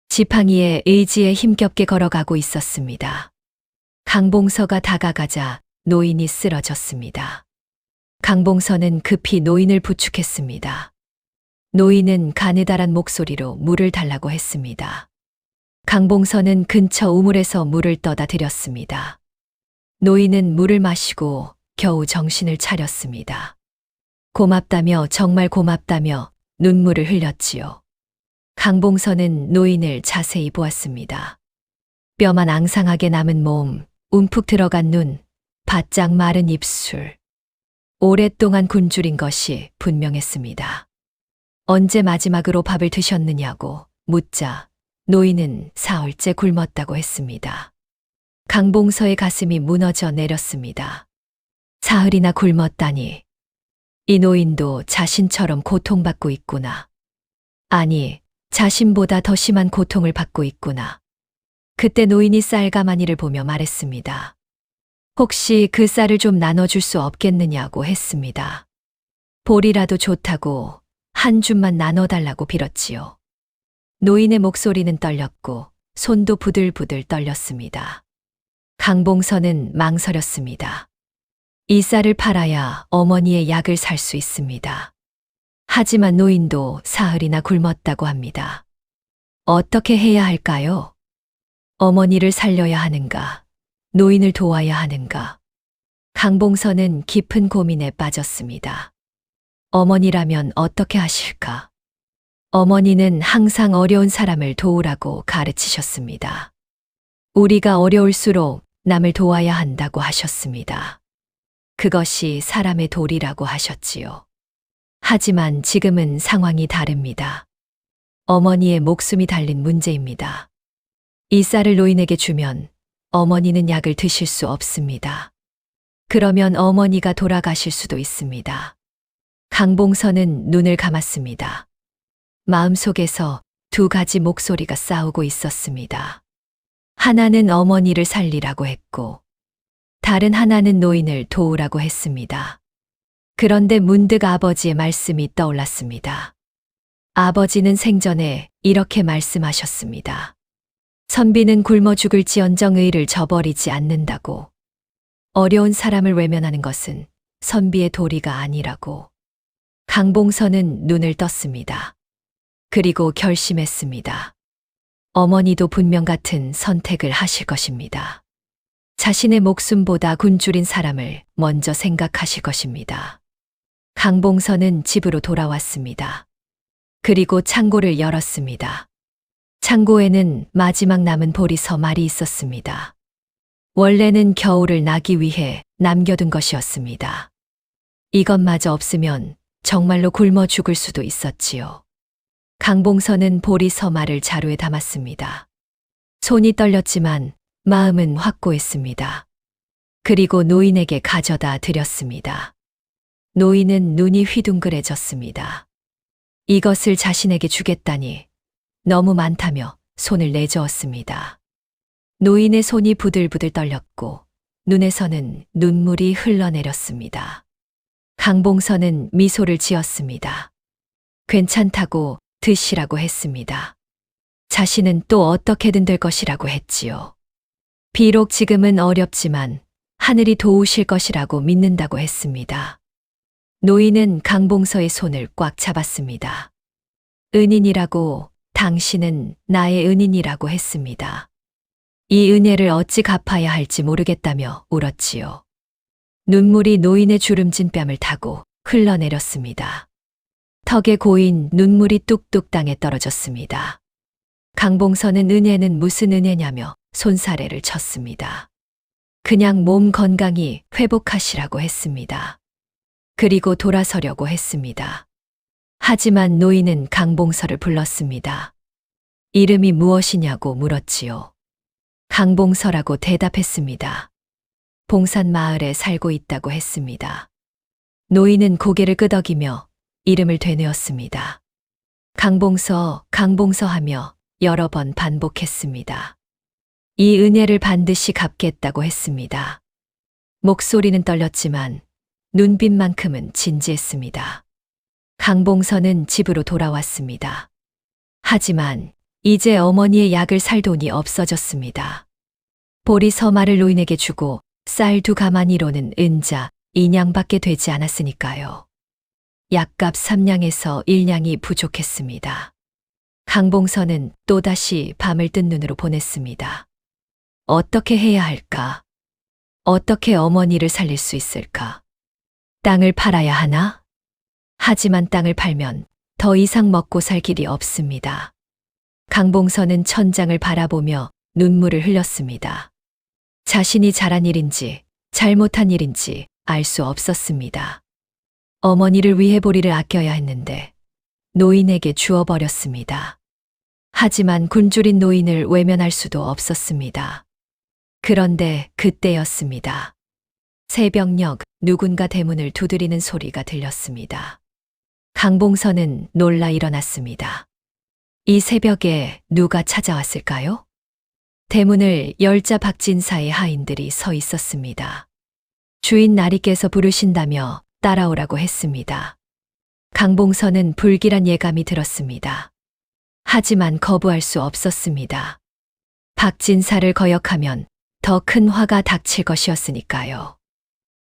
지팡이에 의지에 힘겹게 걸어가고 있었습니다. 강봉서가 다가가자 노인이 쓰러졌습니다. 강봉서는 급히 노인을 부축했습니다. 노인은 가느다란 목소리로 물을 달라고 했습니다. 강봉서는 근처 우물에서 물을 떠다 드렸습니다. 노인은 물을 마시고 겨우 정신을 차렸습니다. 고맙다며 정말 고맙다며 눈물을 흘렸지요. 강봉서는 노인을 자세히 보았습니다. 뼈만 앙상하게 남은 몸, 움푹 들어간 눈, 바짝 마른 입술. 오랫동안 굶주린 것이 분명했습니다. 언제 마지막으로 밥을 드셨느냐고 묻자 노인은 사흘째 굶었다고 했습니다. 강봉서의 가슴이 무너져 내렸습니다. 사흘이나 굶었다니. 이 노인도 자신처럼 고통받고 있구나. 아니, 자신보다 더 심한 고통을 받고 있구나. 그때 노인이 쌀 가마니를 보며 말했습니다. 혹시 그 쌀을 좀 나눠줄 수 없겠느냐고 했습니다. 보리라도 좋다고 한 줌만 나눠달라고 빌었지요. 노인의 목소리는 떨렸고 손도 부들부들 떨렸습니다. 강봉서는 망설였습니다. 이 쌀을 팔아야 어머니의 약을 살 수 있습니다. 하지만 노인도 사흘이나 굶었다고 합니다. 어떻게 해야 할까요? 어머니를 살려야 하는가? 노인을 도와야 하는가? 강봉서는 깊은 고민에 빠졌습니다. 어머니라면 어떻게 하실까? 어머니는 항상 어려운 사람을 도우라고 가르치셨습니다. 우리가 어려울수록 남을 도와야 한다고 하셨습니다. 그것이 사람의 도리라고 하셨지요. 하지만 지금은 상황이 다릅니다. 어머니의 목숨이 달린 문제입니다. 이 쌀을 노인에게 주면 어머니는 약을 드실 수 없습니다. 그러면 어머니가 돌아가실 수도 있습니다. 강봉서는 눈을 감았습니다. 마음속에서 2가지 목소리가 싸우고 있었습니다. 하나는 어머니를 살리라고 했고, 다른 하나는 노인을 도우라고 했습니다. 그런데 문득 아버지의 말씀이 떠올랐습니다. 아버지는 생전에 이렇게 말씀하셨습니다. 선비는 굶어 죽을지언정 의를 저버리지 않는다고. 어려운 사람을 외면하는 것은 선비의 도리가 아니라고. 강봉서는 눈을 떴습니다. 그리고 결심했습니다. 어머니도 분명 같은 선택을 하실 것입니다. 자신의 목숨보다 굶주린 사람을 먼저 생각하실 것입니다. 강봉서는 집으로 돌아왔습니다. 그리고 창고를 열었습니다. 창고에는 마지막 남은 보리서 말이 있었습니다. 원래는 겨울을 나기 위해 남겨둔 것이었습니다. 이것마저 없으면 정말로 굶어 죽을 수도 있었지요. 강봉서는 보리서 말을 자루에 담았습니다. 손이 떨렸지만 마음은 확고했습니다. 그리고 노인에게 가져다 드렸습니다. 노인은 눈이 휘둥그레졌습니다. 이것을 자신에게 주겠다니 너무 많다며 손을 내저었습니다. 노인의 손이 부들부들 떨렸고 눈에서는 눈물이 흘러내렸습니다. 강봉서는 미소를 지었습니다. 괜찮다고 드시라고 했습니다. 자신은 또 어떻게든 될 것이라고 했지요. 비록 지금은 어렵지만 하늘이 도우실 것이라고 믿는다고 했습니다. 노인은 강봉서의 손을 꽉 잡았습니다. 은인이라고, 당신은 나의 은인이라고 했습니다. 이 은혜를 어찌 갚아야 할지 모르겠다며 울었지요. 눈물이 노인의 주름진 뺨을 타고 흘러내렸습니다. 턱에 고인 눈물이 뚝뚝 땅에 떨어졌습니다. 강봉서는 은혜는 무슨 은혜냐며 손사래를 쳤습니다. 그냥 몸 건강히 회복하시라고 했습니다. 그리고 돌아서려고 했습니다. 하지만 노인은 강봉서를 불렀습니다. 이름이 무엇이냐고 물었지요. 강봉서라고 대답했습니다. 봉산 마을에 살고 있다고 했습니다. 노인은 고개를 끄덕이며 이름을 되뇌었습니다. 강봉서, 강봉서 하며 여러 번 반복했습니다. 이 은혜를 반드시 갚겠다고 했습니다. 목소리는 떨렸지만 눈빛만큼은 진지했습니다. 강봉서는 집으로 돌아왔습니다. 하지만 이제 어머니의 약을 살 돈이 없어졌습니다. 보리 서마를 노인에게 주고 쌀 2가마니로는 은자 2냥밖에 되지 않았으니까요. 약값 3냥에서 1냥이 부족했습니다. 강봉서는 또다시 밤을 뜬 눈으로 보냈습니다. 어떻게 해야 할까? 어떻게 어머니를 살릴 수 있을까? 땅을 팔아야 하나? 하지만 땅을 팔면 더 이상 먹고 살 길이 없습니다. 강봉서는 천장을 바라보며 눈물을 흘렸습니다. 자신이 잘한 일인지 잘못한 일인지 알 수 없었습니다. 어머니를 위해 보리를 아껴야 했는데 노인에게 주어버렸습니다. 하지만 굶주린 노인을 외면할 수도 없었습니다. 그런데 그때였습니다. 새벽녘 누군가 대문을 두드리는 소리가 들렸습니다. 강봉서는 놀라 일어났습니다. 이 새벽에 누가 찾아왔을까요? 대문을 열자 박진사의 하인들이 서 있었습니다. 주인 나리께서 부르신다며 따라오라고 했습니다. 강봉서는 불길한 예감이 들었습니다. 하지만 거부할 수 없었습니다. 박진사를 거역하면 더 큰 화가 닥칠 것이었으니까요.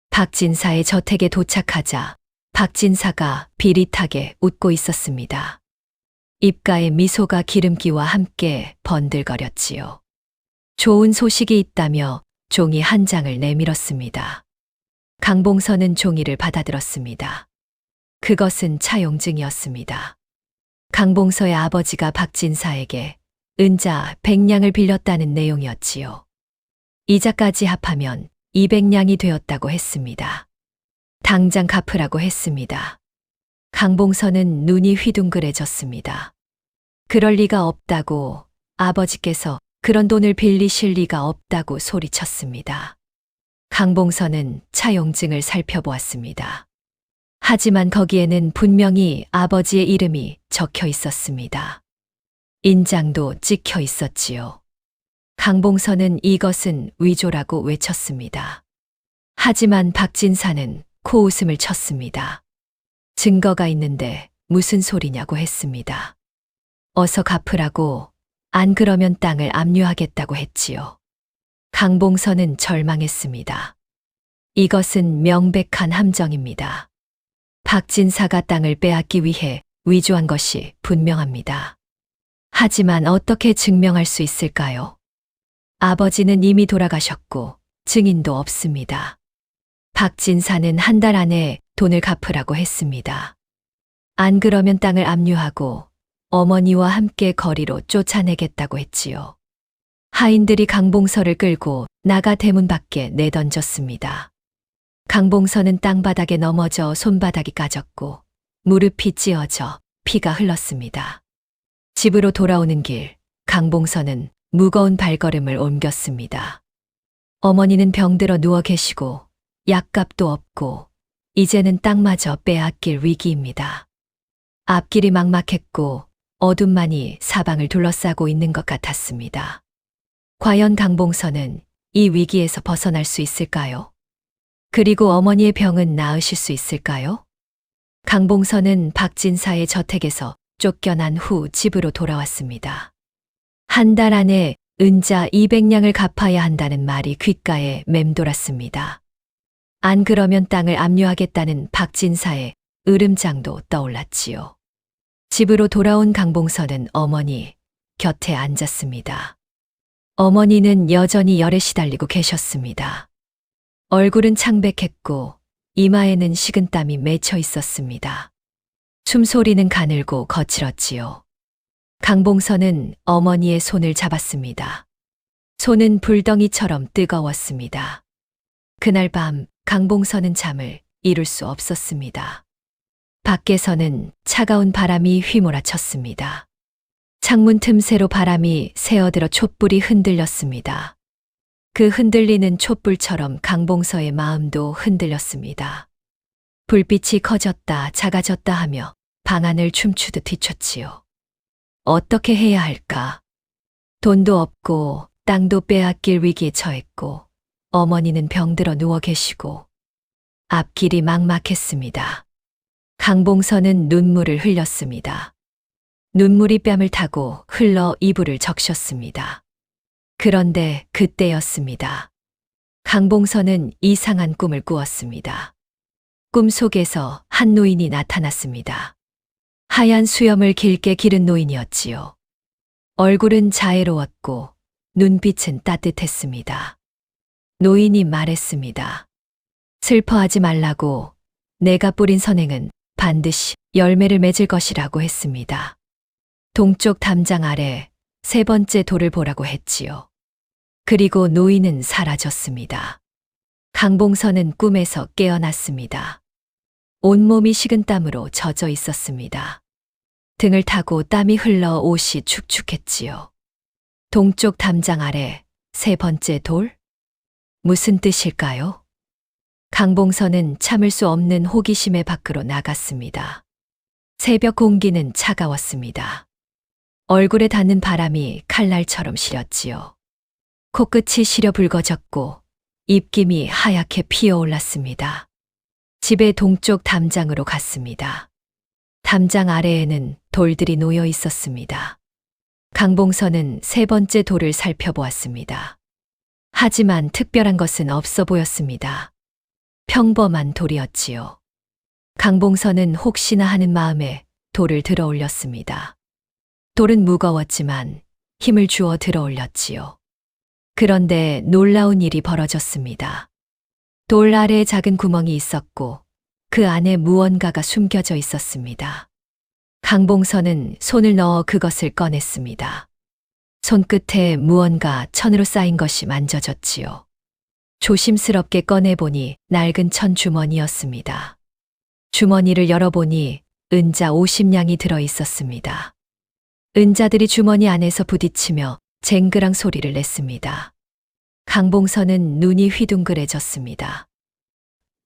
박진사의 저택에 도착하자 박진사가 비릿하게 웃고 있었습니다. 입가에 미소가 기름기와 함께 번들거렸지요. 좋은 소식이 있다며 종이 한 장을 내밀었습니다. 강봉서는 종이를 받아들었습니다. 그것은 차용증이었습니다. 강봉서의 아버지가 박진사에게 은자 100냥을 빌렸다는 내용이었지요. 이자까지 합하면 200냥이 되었다고 했습니다. 당장 갚으라고 했습니다. 강봉서는 눈이 휘둥그레졌습니다. 그럴 리가 없다고, 아버지께서 그런 돈을 빌리실 리가 없다고 소리쳤습니다. 강봉서는 차용증을 살펴보았습니다. 하지만 거기에는 분명히 아버지의 이름이 적혀 있었습니다. 인장도 찍혀 있었지요. 강봉서는 이것은 위조라고 외쳤습니다. 하지만 박진사는 코웃음을 쳤습니다. 증거가 있는데 무슨 소리냐고 했습니다. 어서 갚으라고, 안 그러면 땅을 압류하겠다고 했지요. 강봉서는 절망했습니다. 이것은 명백한 함정입니다. 박진사가 땅을 빼앗기 위해 위조한 것이 분명합니다. 하지만 어떻게 증명할 수 있을까요? 아버지는 이미 돌아가셨고 증인도 없습니다. 박진사는 한 달 안에 돈을 갚으라고 했습니다. 안 그러면 땅을 압류하고 어머니와 함께 거리로 쫓아내겠다고 했지요. 하인들이 강봉서를 끌고 나가 대문 밖에 내던졌습니다. 강봉서는 땅바닥에 넘어져 손바닥이 까졌고 무릎이 찧어져 피가 흘렀습니다. 집으로 돌아오는 길, 강봉서는 무거운 발걸음을 옮겼습니다. 어머니는 병들어 누워 계시고 약값도 없고 이제는 땅마저 빼앗길 위기입니다. 앞길이 막막했고 어둠만이 사방을 둘러싸고 있는 것 같았습니다. 과연 강봉서는 이 위기에서 벗어날 수 있을까요? 그리고 어머니의 병은 나으실 수 있을까요? 강봉서는 박진사의 저택에서 쫓겨난 후 집으로 돌아왔습니다. 한 달 안에 은자 200냥을 갚아야 한다는 말이 귓가에 맴돌았습니다. 안 그러면 땅을 압류하겠다는 박진사의 으름장도 떠올랐지요. 집으로 돌아온 강봉선은 어머니 곁에 앉았습니다. 어머니는 여전히 열에 시달리고 계셨습니다. 얼굴은 창백했고 이마에는 식은땀이 맺혀 있었습니다. 숨소리는 가늘고 거칠었지요. 강봉선은 어머니의 손을 잡았습니다. 손은 불덩이처럼 뜨거웠습니다. 그날 밤 강봉선은 잠을 이룰 수 없었습니다. 밖에서는 차가운 바람이 휘몰아쳤습니다. 창문 틈새로 바람이 새어들어 촛불이 흔들렸습니다. 그 흔들리는 촛불처럼 강봉서의 마음도 흔들렸습니다. 불빛이 커졌다 작아졌다 하며 방안을 춤추듯 뒤췄지요. 어떻게 해야 할까? 돈도 없고 땅도 빼앗길 위기에 처했고 어머니는 병들어 누워 계시고 앞길이 막막했습니다. 강봉서는 눈물을 흘렸습니다. 눈물이 뺨을 타고 흘러 이불을 적셨습니다. 그런데 그때였습니다. 강봉서는 이상한 꿈을 꾸었습니다. 꿈속에서 한 노인이 나타났습니다. 하얀 수염을 길게 기른 노인이었지요. 얼굴은 자애로웠고 눈빛은 따뜻했습니다. 노인이 말했습니다. 슬퍼하지 말라고 내가 뿌린 선행은 반드시 열매를 맺을 것이라고 했습니다. 동쪽 담장 아래 세 번째 돌을 보라고 했지요. 그리고 노인은 사라졌습니다. 강봉선은 꿈에서 깨어났습니다. 온몸이 식은땀으로 젖어 있었습니다. 등을 타고 땀이 흘러 옷이 축축했지요. 동쪽 담장 아래 세 번째 돌? 무슨 뜻일까요? 강봉선은 참을 수 없는 호기심에 밖으로 나갔습니다. 새벽 공기는 차가웠습니다. 얼굴에 닿는 바람이 칼날처럼 시렸지요. 코끝이 시려 붉어졌고 입김이 하얗게 피어올랐습니다. 집의 동쪽 담장으로 갔습니다. 담장 아래에는 돌들이 놓여 있었습니다. 강봉선은 세 번째 돌을 살펴보았습니다. 하지만 특별한 것은 없어 보였습니다. 평범한 돌이었지요. 강봉선은 혹시나 하는 마음에 돌을 들어 올렸습니다. 돌은 무거웠지만 힘을 주어 들어 올렸지요. 그런데 놀라운 일이 벌어졌습니다. 돌 아래에 작은 구멍이 있었고 그 안에 무언가가 숨겨져 있었습니다. 강봉선은 손을 넣어 그것을 꺼냈습니다. 손끝에 무언가 천으로 쌓인 것이 만져졌지요. 조심스럽게 꺼내보니 낡은 천 주머니였습니다. 주머니를 열어보니 은자 50냥이 들어 있었습니다. 은자들이 주머니 안에서 부딪히며 쟁그랑 소리를 냈습니다. 강봉선은 눈이 휘둥그레졌습니다.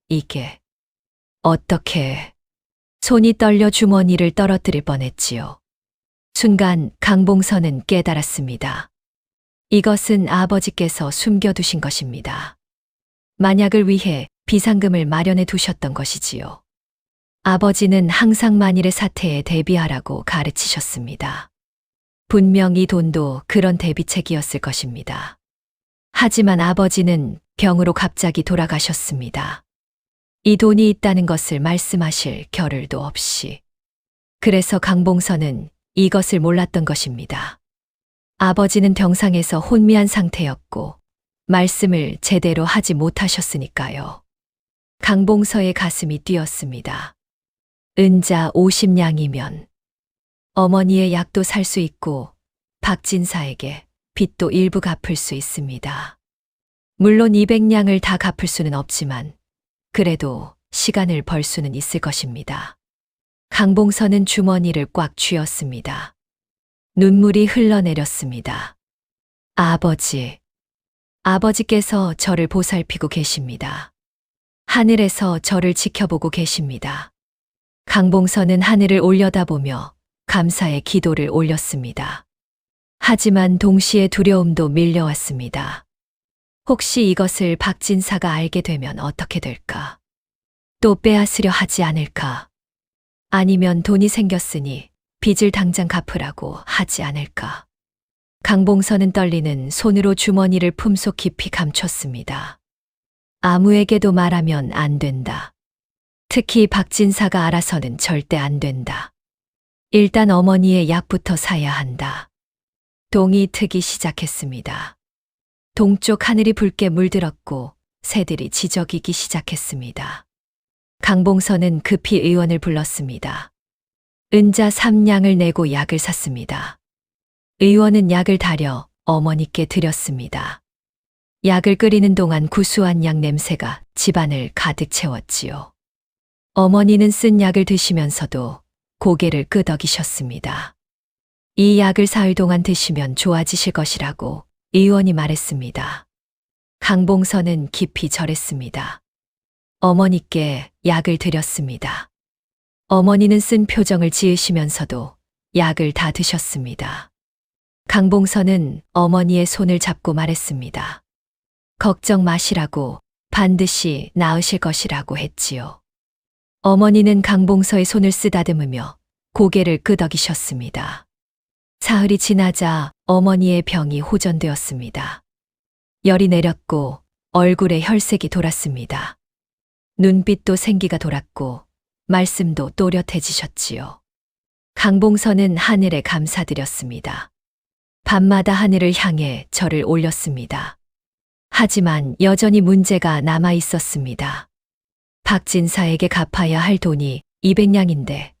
이게 어떻게... 손이 떨려 주머니를 떨어뜨릴 뻔했지요. 순간 강봉선은 깨달았습니다. 이것은 아버지께서 숨겨두신 것입니다. 만약을 위해 비상금을 마련해 두셨던 것이지요. 아버지는 항상 만일의 사태에 대비하라고 가르치셨습니다. 분명 이 돈도 그런 대비책이었을 것입니다. 하지만 아버지는 병으로 갑자기 돌아가셨습니다. 이 돈이 있다는 것을 말씀하실 겨를도 없이. 그래서 강봉선은 이것을 몰랐던 것입니다. 아버지는 병상에서 혼미한 상태였고 말씀을 제대로 하지 못하셨으니까요. 강봉서의 가슴이 뛰었습니다. 은자 50냥이면 어머니의 약도 살 수 있고 박진사에게 빚도 일부 갚을 수 있습니다. 물론 200냥을 다 갚을 수는 없지만 그래도 시간을 벌 수는 있을 것입니다. 강봉선은 주머니를 꽉 쥐었습니다. 눈물이 흘러내렸습니다. 아버지, 아버지께서 저를 보살피고 계십니다. 하늘에서 저를 지켜보고 계십니다. 강봉선은 하늘을 올려다보며 감사의 기도를 올렸습니다. 하지만 동시에 두려움도 밀려왔습니다. 혹시 이것을 박진사가 알게 되면 어떻게 될까? 또 빼앗으려 하지 않을까? 아니면 돈이 생겼으니 빚을 당장 갚으라고 하지 않을까? 강봉선은 떨리는 손으로 주머니를 품속 깊이 감췄습니다. 아무에게도 말하면 안 된다. 특히 박진사가 알아서는 절대 안 된다. 일단 어머니의 약부터 사야 한다. 동이 트기 시작했습니다. 동쪽 하늘이 붉게 물들었고 새들이 지저귀기 시작했습니다. 강봉선은 급히 의원을 불렀습니다. 은자 3냥을 내고 약을 샀습니다. 의원은 약을 다려 어머니께 드렸습니다. 약을 끓이는 동안 구수한 약 냄새가 집안을 가득 채웠지요. 어머니는 쓴 약을 드시면서도 고개를 끄덕이셨습니다. 이 약을 사흘 동안 드시면 좋아지실 것이라고 의원이 말했습니다. 강봉선은 깊이 절했습니다. 어머니께 약을 드렸습니다. 어머니는 쓴 표정을 지으시면서도 약을 다 드셨습니다. 강봉선은 어머니의 손을 잡고 말했습니다. 걱정 마시라고, 반드시 나으실 것이라고 했지요. 어머니는 강봉서의 손을 쓰다듬으며 고개를 끄덕이셨습니다. 사흘이 지나자 어머니의 병이 호전되었습니다. 열이 내렸고 얼굴에 혈색이 돌았습니다. 눈빛도 생기가 돌았고 말씀도 또렷해지셨지요. 강봉서는 하늘에 감사드렸습니다. 밤마다 하늘을 향해 절을 올렸습니다. 하지만 여전히 문제가 남아 있었습니다. 박진사에게 갚아야 할 돈이 200냥인데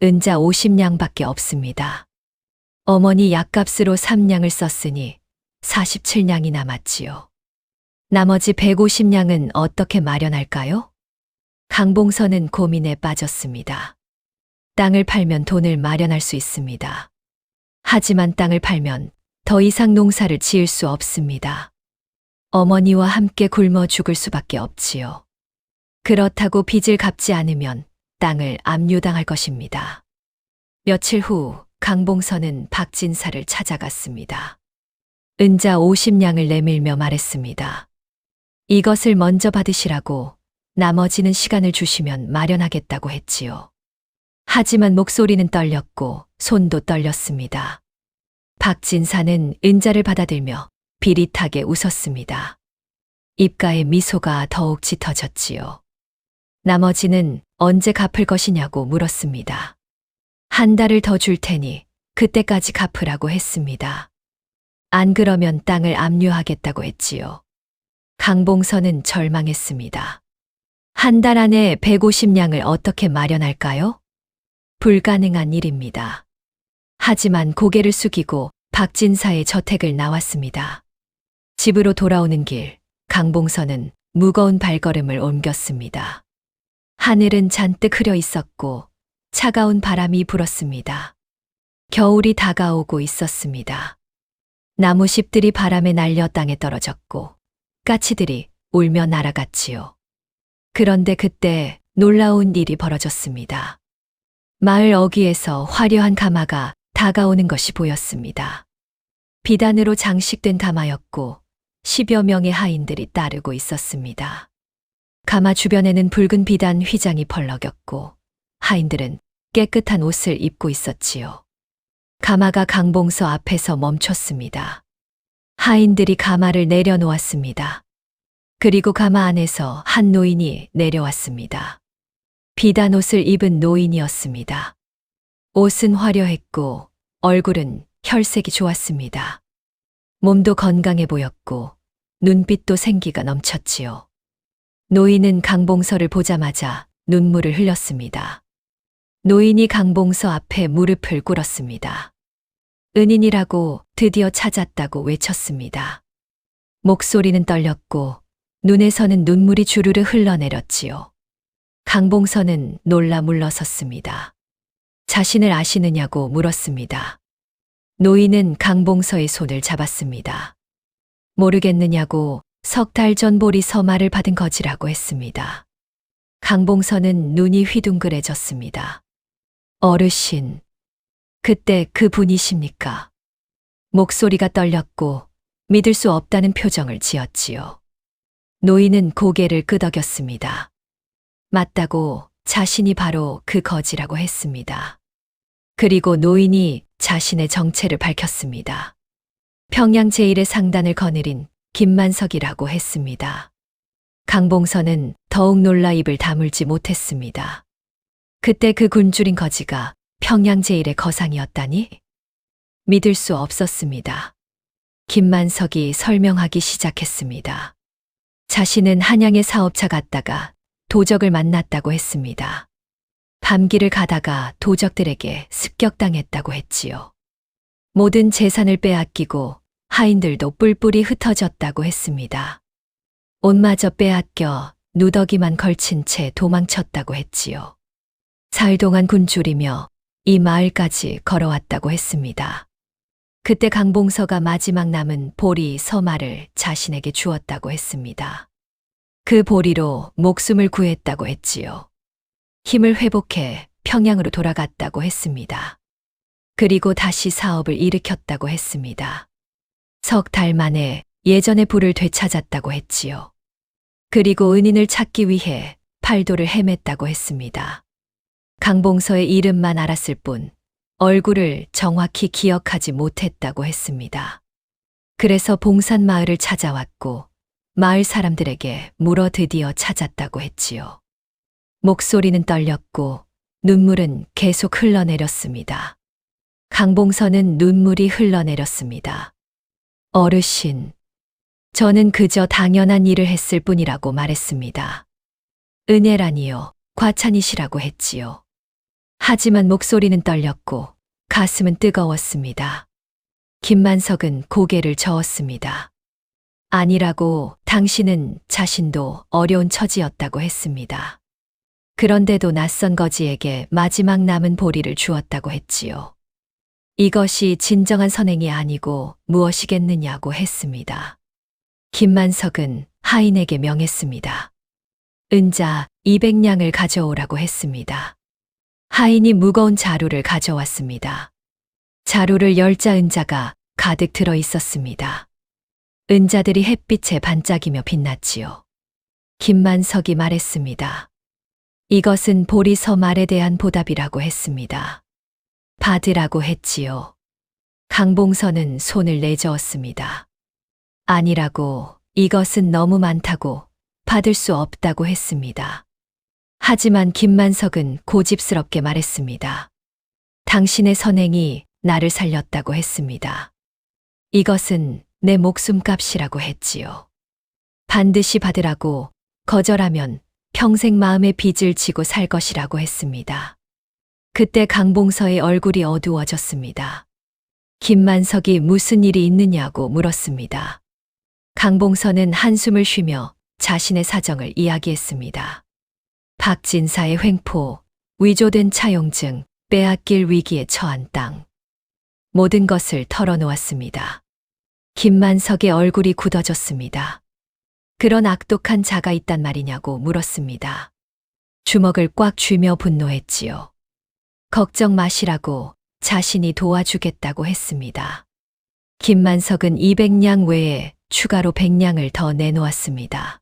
은자 50냥밖에 없습니다. 어머니 약값으로 3냥을 썼으니 47냥이 남았지요. 나머지 150냥은 어떻게 마련할까요? 강봉선은 고민에 빠졌습니다. 땅을 팔면 돈을 마련할 수 있습니다. 하지만 땅을 팔면 더 이상 농사를 지을 수 없습니다. 어머니와 함께 굶어 죽을 수밖에 없지요. 그렇다고 빚을 갚지 않으면 땅을 압류당할 것입니다. 며칠 후 강봉선은 박진사를 찾아갔습니다. 은자 50냥을 내밀며 말했습니다. 이것을 먼저 받으시라고, 나머지는 시간을 주시면 마련하겠다고 했지요. 하지만 목소리는 떨렸고 손도 떨렸습니다. 박진사는 은자를 받아들며 비릿하게 웃었습니다. 입가에 미소가 더욱 짙어졌지요. 나머지는 언제 갚을 것이냐고 물었습니다. 한 달을 더 줄 테니 그때까지 갚으라고 했습니다. 안 그러면 땅을 압류하겠다고 했지요. 강봉선은 절망했습니다. 한 달 안에 150냥을 어떻게 마련할까요? 불가능한 일입니다. 하지만 고개를 숙이고 박진사의 저택을 나왔습니다. 집으로 돌아오는 길, 강봉선은 무거운 발걸음을 옮겼습니다. 하늘은 잔뜩 흐려 있었고 차가운 바람이 불었습니다. 겨울이 다가오고 있었습니다. 나무십들이 바람에 날려 땅에 떨어졌고 까치들이 울며 날아갔지요. 그런데 그때 놀라운 일이 벌어졌습니다. 마을 어귀에서 화려한 가마가 다가오는 것이 보였습니다. 비단으로 장식된 가마였고 10여 명의 하인들이 따르고 있었습니다. 가마 주변에는 붉은 비단 휘장이 펄럭였고 하인들은 깨끗한 옷을 입고 있었지요. 가마가 강봉서 앞에서 멈췄습니다. 하인들이 가마를 내려놓았습니다. 그리고 가마 안에서 한 노인이 내려왔습니다. 비단 옷을 입은 노인이었습니다. 옷은 화려했고 얼굴은 혈색이 좋았습니다. 몸도 건강해 보였고 눈빛도 생기가 넘쳤지요. 노인은 강봉서를 보자마자 눈물을 흘렸습니다. 노인이 강봉서 앞에 무릎을 꿇었습니다. 은인이라고 드디어 찾았다고 외쳤습니다. 목소리는 떨렸고 눈에서는 눈물이 주르르 흘러내렸지요. 강봉서는 놀라 물러섰습니다. 자신을 아시느냐고 물었습니다. 노인은 강봉서의 손을 잡았습니다. 모르겠느냐고 석 달 전 보리 서마를 받은 거지라고 했습니다. 강봉서는 눈이 휘둥그레졌습니다. 어르신, 그때 그 분이십니까? 목소리가 떨렸고 믿을 수 없다는 표정을 지었지요. 노인은 고개를 끄덕였습니다. 맞다고 자신이 바로 그 거지라고 했습니다. 그리고 노인이 자신의 정체를 밝혔습니다. 평양 제1의 상단을 거느린 김만석이라고 했습니다. 강봉서는 더욱 놀라 입을 다물지 못했습니다. 그때 그 굶주린 거지가 평양 제1의 거상이었다니? 믿을 수 없었습니다. 김만석이 설명하기 시작했습니다. 자신은 한양의 사업차 갔다가 도적을 만났다고 했습니다. 밤길을 가다가 도적들에게 습격당했다고 했지요. 모든 재산을 빼앗기고 하인들도 뿔뿔이 흩어졌다고 했습니다. 옷마저 빼앗겨 누더기만 걸친 채 도망쳤다고 했지요. 사흘 동안 굶주리며 이 마을까지 걸어왔다고 했습니다. 그때 강봉서가 마지막 남은 보리 서마를 자신에게 주었다고 했습니다. 그 보리로 목숨을 구했다고 했지요. 힘을 회복해 평양으로 돌아갔다고 했습니다. 그리고 다시 사업을 일으켰다고 했습니다. 석 달 만에 예전의 부를 되찾았다고 했지요. 그리고 은인을 찾기 위해 팔도를 헤맸다고 했습니다. 강봉서의 이름만 알았을 뿐 얼굴을 정확히 기억하지 못했다고 했습니다. 그래서 봉산 마을을 찾아왔고 마을 사람들에게 물어 드디어 찾았다고 했지요. 목소리는 떨렸고 눈물은 계속 흘러내렸습니다. 강봉서는 눈물이 흘러내렸습니다. 어르신, 저는 그저 당연한 일을 했을 뿐이라고 말했습니다. 은혜라니요, 과찬이시라고 했지요. 하지만 목소리는 떨렸고 가슴은 뜨거웠습니다. 김만석은 고개를 저었습니다. 아니라고 당신은 자신도 어려운 처지였다고 했습니다. 그런데도 낯선 거지에게 마지막 남은 보리를 주었다고 했지요. 이것이 진정한 선행이 아니고 무엇이겠느냐고 했습니다. 김만석은 하인에게 명했습니다. 은자 200냥을 가져오라고 했습니다. 하인이 무거운 자루를 가져왔습니다. 자루를 열자 은자가 가득 들어 있었습니다. 은자들이 햇빛에 반짝이며 빛났지요. 김만석이 말했습니다. 이것은 보리서 말에 대한 보답이라고 했습니다. 받으라고 했지요. 강봉서는 손을 내저었습니다. 아니라고, 이것은 너무 많다고 받을 수 없다고 했습니다. 하지만 김만석은 고집스럽게 말했습니다. 당신의 선행이 나를 살렸다고 했습니다. 이것은 내 목숨값이라고 했지요. 반드시 받으라고, 거절하면 평생 마음의 빚을 지고 살 것이라고 했습니다. 그때 강봉서의 얼굴이 어두워졌습니다. 김만석이 무슨 일이 있느냐고 물었습니다. 강봉서는 한숨을 쉬며 자신의 사정을 이야기했습니다. 박진사의 횡포, 위조된 차용증, 빼앗길 위기에 처한 땅. 모든 것을 털어놓았습니다. 김만석의 얼굴이 굳어졌습니다. 그런 악독한 자가 있단 말이냐고 물었습니다. 주먹을 꽉 쥐며 분노했지요. 걱정 마시라고 자신이 도와주겠다고 했습니다. 김만석은 200냥 외에 추가로 100냥을 더 내놓았습니다.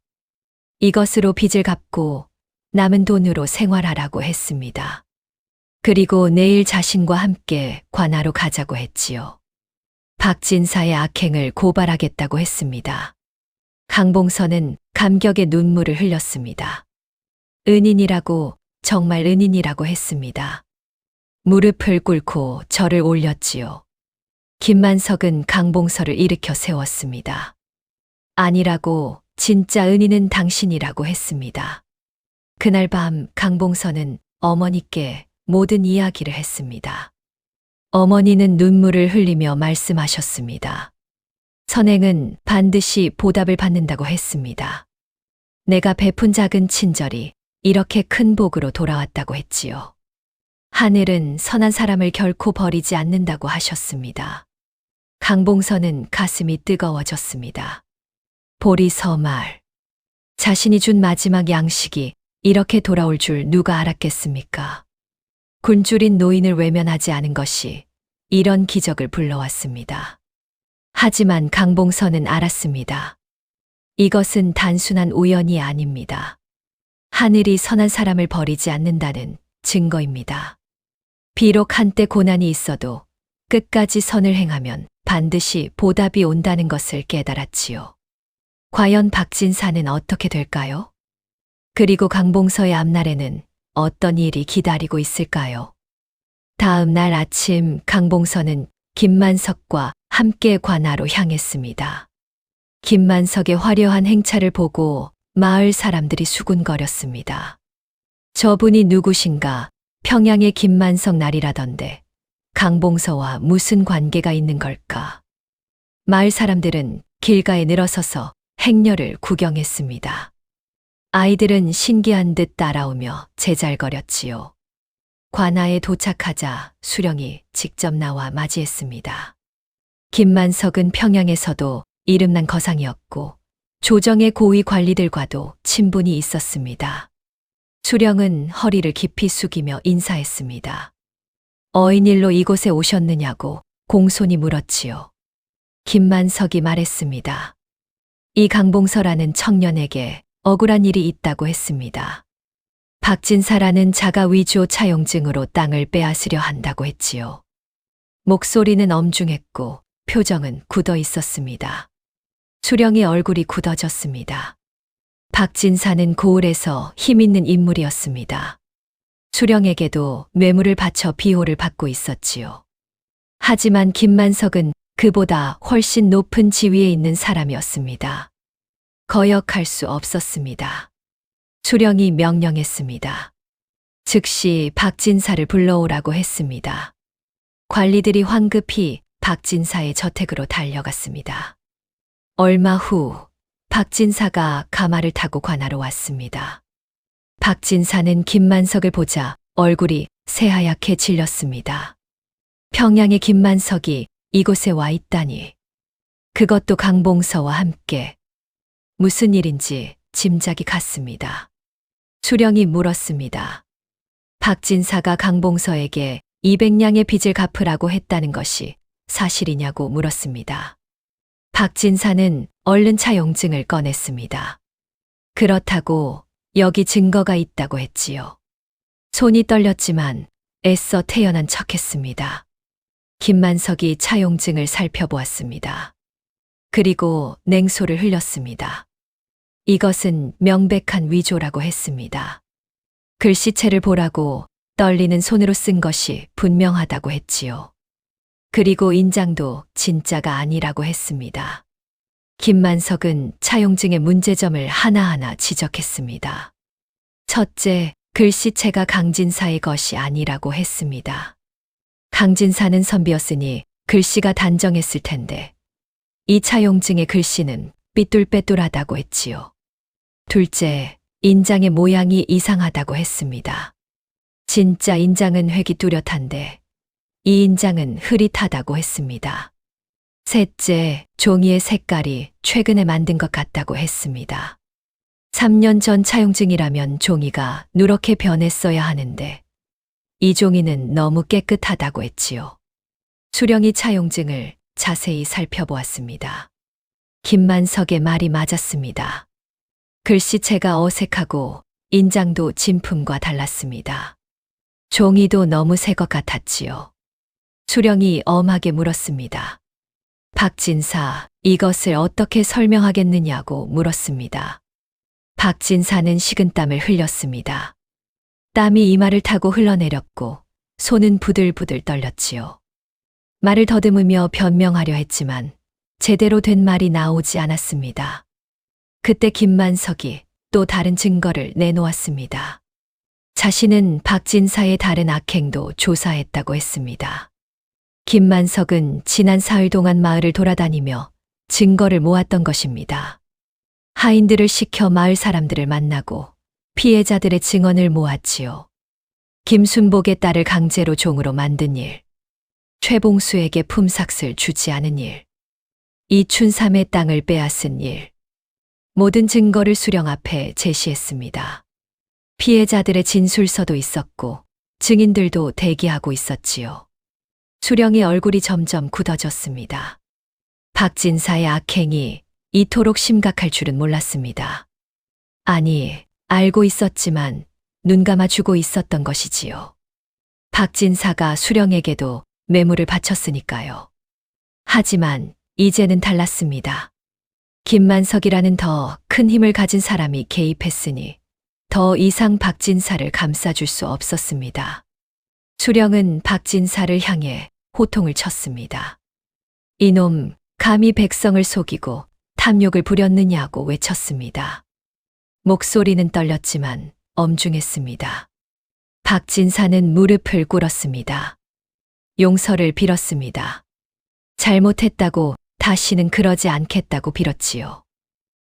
이것으로 빚을 갚고 남은 돈으로 생활하라고 했습니다. 그리고 내일 자신과 함께 관하로 가자고 했지요. 박진사의 악행을 고발하겠다고 했습니다. 강봉서는 감격의 눈물을 흘렸습니다. 은인이라고, 정말 은인이라고 했습니다. 무릎을 꿇고 절을 올렸지요. 김만석은 강봉서를 일으켜 세웠습니다. 아니라고, 진짜 은인은 당신이라고 했습니다. 그날 밤 강봉서는 어머니께 모든 이야기를 했습니다. 어머니는 눈물을 흘리며 말씀하셨습니다. 선행은 반드시 보답을 받는다고 했습니다. 내가 베푼 작은 친절이 이렇게 큰 복으로 돌아왔다고 했지요. 하늘은 선한 사람을 결코 버리지 않는다고 하셨습니다. 강봉서는 가슴이 뜨거워졌습니다. 보리서말. 자신이 준 마지막 양식이 이렇게 돌아올 줄 누가 알았겠습니까? 굶주린 노인을 외면하지 않은 것이 이런 기적을 불러왔습니다. 하지만 강봉서는 알았습니다. 이것은 단순한 우연이 아닙니다. 하늘이 선한 사람을 버리지 않는다는 증거입니다. 비록 한때 고난이 있어도 끝까지 선을 행하면 반드시 보답이 온다는 것을 깨달았지요. 과연 박진사는 어떻게 될까요? 그리고 강봉서의 앞날에는 어떤 일이 기다리고 있을까요? 다음 날 아침 강봉서는 김만석과 함께 관아로 향했습니다. 김만석의 화려한 행차를 보고 마을 사람들이 수군거렸습니다. 저분이 누구신가? 평양의 김만석 날이라던데 강봉서와 무슨 관계가 있는 걸까? 마을 사람들은 길가에 늘어서서 행렬을 구경했습니다. 아이들은 신기한 듯 따라오며 제잘거렸지요. 관아에 도착하자 수령이 직접 나와 맞이했습니다. 김만석은 평양에서도 이름난 거상이었고 조정의 고위 관리들과도 친분이 있었습니다. 수령은 허리를 깊이 숙이며 인사했습니다. 어인일로 이곳에 오셨느냐고 공손히 물었지요. 김만석이 말했습니다. 이 강봉서라는 청년에게 억울한 일이 있다고 했습니다. 박진사라는 자가 위조 차용증으로 땅을 빼앗으려 한다고 했지요. 목소리는 엄중했고 표정은 굳어 있었습니다. 수령의 얼굴이 굳어졌습니다. 박진사는 고을에서 힘있는 인물이었습니다. 수령에게도 뇌물을 바쳐 비호를 받고 있었지요. 하지만 김만석은 그보다 훨씬 높은 지위에 있는 사람이었습니다. 거역할 수 없었습니다. 수령이 명령했습니다. 즉시 박진사를 불러오라고 했습니다. 관리들이 황급히 박진사의 저택으로 달려갔습니다. 얼마 후 박진사가 가마를 타고 관아로 왔습니다. 박진사는 김만석을 보자 얼굴이 새하얗게 질렸습니다. 평양의 김만석이 이곳에 와 있다니. 그것도 강봉서와 함께. 무슨 일인지 짐작이 갔습니다. 수령이 물었습니다. 박진사가 강봉서에게 200냥의 빚을 갚으라고 했다는 것이 사실이냐고 물었습니다. 박진사는 얼른 차용증을 꺼냈습니다. 그렇다고 여기 증거가 있다고 했지요. 손이 떨렸지만 애써 태연한 척했습니다. 김만석이 차용증을 살펴보았습니다. 그리고 냉소를 흘렸습니다. 이것은 명백한 위조라고 했습니다. 글씨체를 보라고 떨리는 손으로 쓴 것이 분명하다고 했지요. 그리고 인장도 진짜가 아니라고 했습니다. 김만석은 차용증의 문제점을 하나하나 지적했습니다. 첫째, 글씨체가 강진사의 것이 아니라고 했습니다. 강진사는 선비였으니 글씨가 단정했을 텐데 이 차용증의 글씨는 삐뚤빼뚤하다고 했지요. 둘째, 인장의 모양이 이상하다고 했습니다. 진짜 인장은 획이 뚜렷한데 이 인장은 흐릿하다고 했습니다. 셋째, 종이의 색깔이 최근에 만든 것 같다고 했습니다. 3년 전 차용증이라면 종이가 누렇게 변했어야 하는데 이 종이는 너무 깨끗하다고 했지요. 수령이 차용증을 자세히 살펴보았습니다. 김만석의 말이 맞았습니다. 글씨체가 어색하고 인장도 진품과 달랐습니다. 종이도 너무 새 것 같았지요. 수령이 엄하게 물었습니다. 박진사, 이것을 어떻게 설명하겠느냐고 물었습니다. 박진사는 식은땀을 흘렸습니다. 땀이 이마를 타고 흘러내렸고 손은 부들부들 떨렸지요. 말을 더듬으며 변명하려 했지만 제대로 된 말이 나오지 않았습니다. 그때 김만석이 또 다른 증거를 내놓았습니다. 자신은 박진사의 다른 악행도 조사했다고 했습니다. 김만석은 지난 사흘 동안 마을을 돌아다니며 증거를 모았던 것입니다. 하인들을 시켜 마을 사람들을 만나고 피해자들의 증언을 모았지요. 김순복의 딸을 강제로 종으로 만든 일, 최봉수에게 품삯을 주지 않은 일, 이춘삼의 땅을 빼앗은 일, 모든 증거를 수령 앞에 제시했습니다. 피해자들의 진술서도 있었고 증인들도 대기하고 있었지요. 수령의 얼굴이 점점 굳어졌습니다. 박진사의 악행이 이토록 심각할 줄은 몰랐습니다. 아니, 알고 있었지만 눈 감아주고 있었던 것이지요. 박진사가 수령에게도 뇌물을 바쳤으니까요. 하지만 이제는 달랐습니다. 김만석이라는 더 큰 힘을 가진 사람이 개입했으니 더 이상 박진사를 감싸줄 수 없었습니다. 수령은 박진사를 향해 호통을 쳤습니다. 이놈, 감히 백성을 속이고 탐욕을 부렸느냐고 외쳤습니다. 목소리는 떨렸지만 엄중했습니다. 박진사는 무릎을 꿇었습니다. 용서를 빌었습니다. 잘못했다고 다시는 그러지 않겠다고 빌었지요.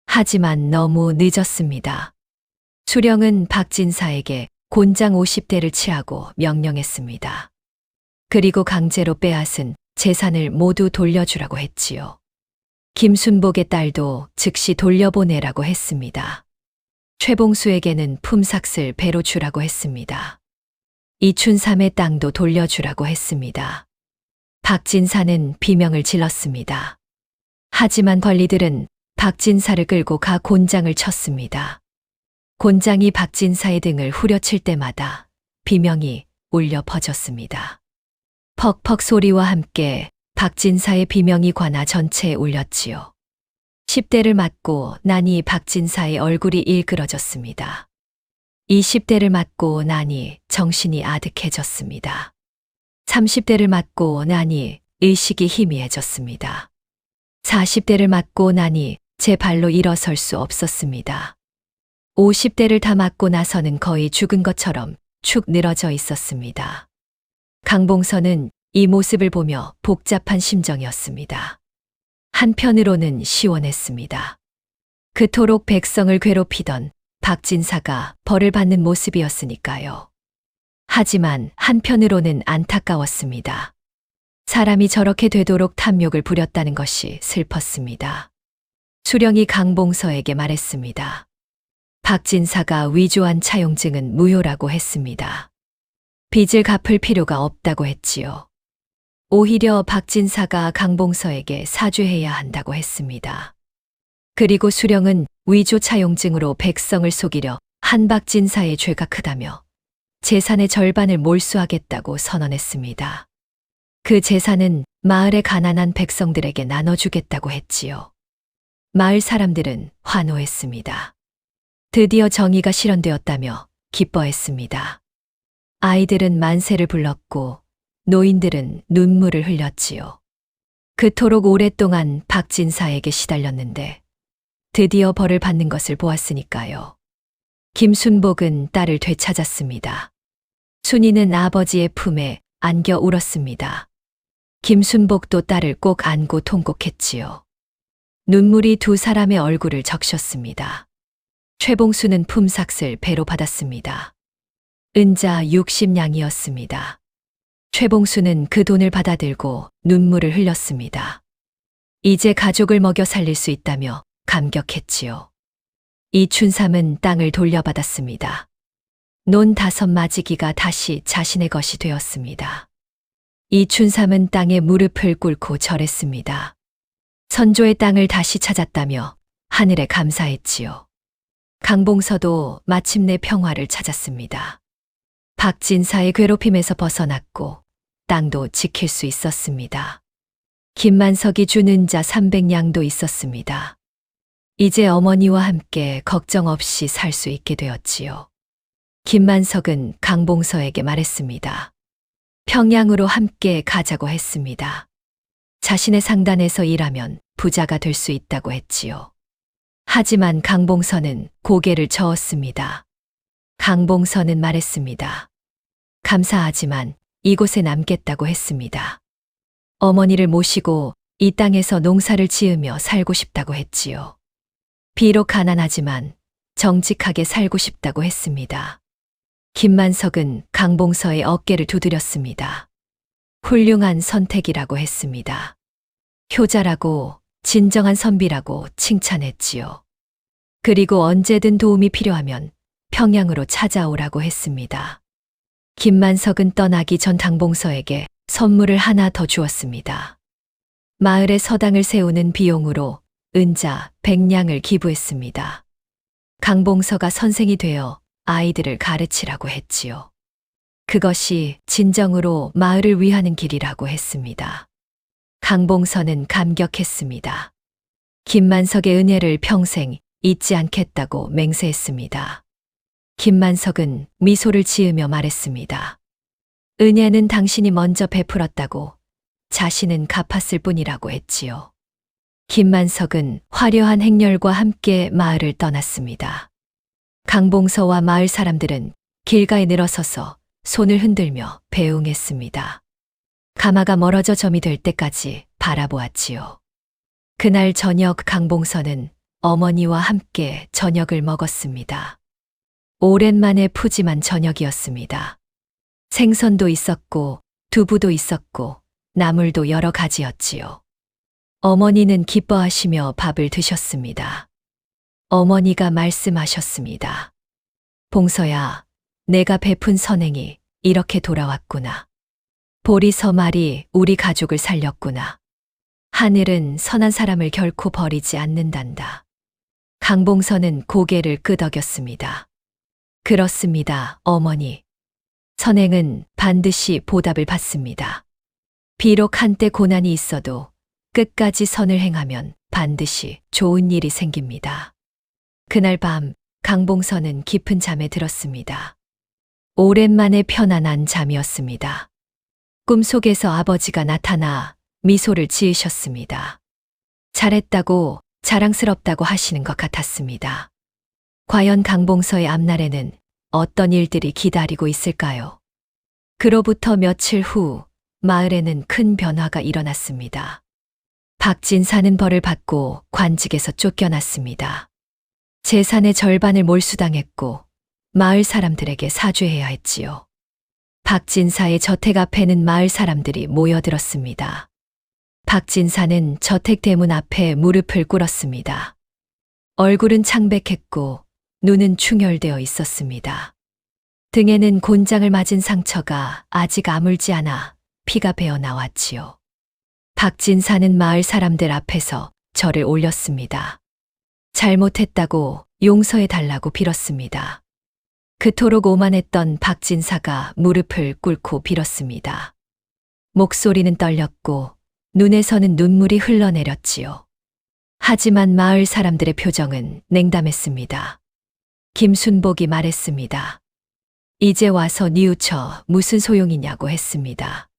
하지만 너무 늦었습니다. 수령은 박진사에게 곤장 50대를 치하고 명령했습니다. 그리고 강제로 빼앗은 재산을 모두 돌려주라고 했지요. 김순복의 딸도 즉시 돌려보내라고 했습니다. 최봉수에게는 품삯을 배로 주라고 했습니다. 이춘삼의 땅도 돌려주라고 했습니다. 박진사는 비명을 질렀습니다. 하지만 관리들은 박진사를 끌고 가 곤장을 쳤습니다. 곤장이 박진사의 등을 후려칠 때마다 비명이 울려 퍼졌습니다. 퍽퍽 소리와 함께 박진사의 비명이 관아 전체에 울렸지요. 10대를 맞고 나니 박진사의 얼굴이 일그러졌습니다. 20대를 맞고 나니 정신이 아득해졌습니다. 30대를 맞고 나니 의식이 희미해졌습니다. 40대를 맞고 나니 제 발로 일어설 수 없었습니다. 50대를 다 맞고 나서는 거의 죽은 것처럼 축 늘어져 있었습니다. 강봉서는 이 모습을 보며 복잡한 심정이었습니다. 한편으로는 시원했습니다. 그토록 백성을 괴롭히던 박진사가 벌을 받는 모습이었으니까요. 하지만 한편으로는 안타까웠습니다. 사람이 저렇게 되도록 탐욕을 부렸다는 것이 슬펐습니다. 수령이 강봉서에게 말했습니다. 박진사가 위조한 차용증은 무효라고 했습니다. 빚을 갚을 필요가 없다고 했지요. 오히려 박진사가 강봉서에게 사죄해야 한다고 했습니다. 그리고 수령은 위조 차용증으로 백성을 속이려 한 박진사의 죄가 크다며 재산의 절반을 몰수하겠다고 선언했습니다. 그 재산은 마을의 가난한 백성들에게 나눠주겠다고 했지요. 마을 사람들은 환호했습니다. 드디어 정의가 실현되었다며 기뻐했습니다. 아이들은 만세를 불렀고 노인들은 눈물을 흘렸지요. 그토록 오랫동안 박진사에게 시달렸는데 드디어 벌을 받는 것을 보았으니까요. 김순복은 딸을 되찾았습니다. 순이는 아버지의 품에 안겨 울었습니다. 김순복도 딸을 꼭 안고 통곡했지요. 눈물이 두 사람의 얼굴을 적셨습니다. 최봉수는 품삯을 배로 받았습니다. 은자 60냥이었습니다. 최봉수는 그 돈을 받아들고 눈물을 흘렸습니다. 이제 가족을 먹여 살릴 수 있다며 감격했지요. 이춘삼은 땅을 돌려받았습니다. 논 5마지기가 다시 자신의 것이 되었습니다. 이춘삼은 땅에 무릎을 꿇고 절했습니다. 선조의 땅을 다시 찾았다며 하늘에 감사했지요. 강봉서도 마침내 평화를 찾았습니다. 박진사의 괴롭힘에서 벗어났고 땅도 지킬 수 있었습니다. 김만석이 준 은자 300냥도 있었습니다. 이제 어머니와 함께 걱정 없이 살 수 있게 되었지요. 김만석은 강봉서에게 말했습니다. 평양으로 함께 가자고 했습니다. 자신의 상단에서 일하면 부자가 될 수 있다고 했지요. 하지만 강봉서는 고개를 저었습니다. 강봉서는 말했습니다. 감사하지만 이곳에 남겠다고 했습니다. 어머니를 모시고 이 땅에서 농사를 지으며 살고 싶다고 했지요. 비록 가난하지만 정직하게 살고 싶다고 했습니다. 김만석은 강봉서의 어깨를 두드렸습니다. 훌륭한 선택이라고 했습니다. 효자라고 진정한 선비라고 칭찬했지요. 그리고 언제든 도움이 필요하면 평양으로 찾아오라고 했습니다. 김만석은 떠나기 전 강봉서에게 선물을 하나 더 주었습니다. 마을에 서당을 세우는 비용으로 은자 100냥을 기부했습니다. 강봉서가 선생이 되어 아이들을 가르치라고 했지요. 그것이 진정으로 마을을 위하는 길이라고 했습니다. 강봉서는 감격했습니다. 김만석의 은혜를 평생 잊지 않겠다고 맹세했습니다. 김만석은 미소를 지으며 말했습니다. 은혜는 당신이 먼저 베풀었다고, 자신은 갚았을 뿐이라고 했지요. 김만석은 화려한 행렬과 함께 마을을 떠났습니다. 강봉서와 마을 사람들은 길가에 늘어서서 손을 흔들며 배웅했습니다. 가마가 멀어져 점이 될 때까지 바라보았지요. 그날 저녁 강봉서는 어머니와 함께 저녁을 먹었습니다. 오랜만에 푸짐한 저녁이었습니다. 생선도 있었고 두부도 있었고 나물도 여러 가지였지요. 어머니는 기뻐하시며 밥을 드셨습니다. 어머니가 말씀하셨습니다. 봉서야, 내가 베푼 선행이 이렇게 돌아왔구나. 보리서 말이 우리 가족을 살렸구나. 하늘은 선한 사람을 결코 버리지 않는단다. 강봉서는 고개를 끄덕였습니다. 그렇습니다, 어머니. 선행은 반드시 보답을 받습니다. 비록 한때 고난이 있어도 끝까지 선을 행하면 반드시 좋은 일이 생깁니다. 그날 밤 강봉서는 깊은 잠에 들었습니다. 오랜만에 편안한 잠이었습니다. 꿈속에서 아버지가 나타나 미소를 지으셨습니다. 잘했다고 자랑스럽다고 하시는 것 같았습니다. 과연 강봉서의 앞날에는 어떤 일들이 기다리고 있을까요? 그로부터 며칠 후 마을에는 큰 변화가 일어났습니다. 박진사는 벌을 받고 관직에서 쫓겨났습니다. 재산의 절반을 몰수당했고 마을 사람들에게 사죄해야 했지요. 박진사의 저택 앞에는 마을 사람들이 모여들었습니다. 박진사는 저택 대문 앞에 무릎을 꿇었습니다. 얼굴은 창백했고 눈은 충혈되어 있었습니다. 등에는 곤장을 맞은 상처가 아직 아물지 않아 피가 배어 나왔지요. 박진사는 마을 사람들 앞에서 절을 올렸습니다. 잘못했다고 용서해달라고 빌었습니다. 그토록 오만했던 박진사가 무릎을 꿇고 빌었습니다. 목소리는 떨렸고 눈에서는 눈물이 흘러내렸지요. 하지만 마을 사람들의 표정은 냉담했습니다. 김순복이 말했습니다. 이제 와서 뉘우쳐 무슨 소용이냐고 했습니다.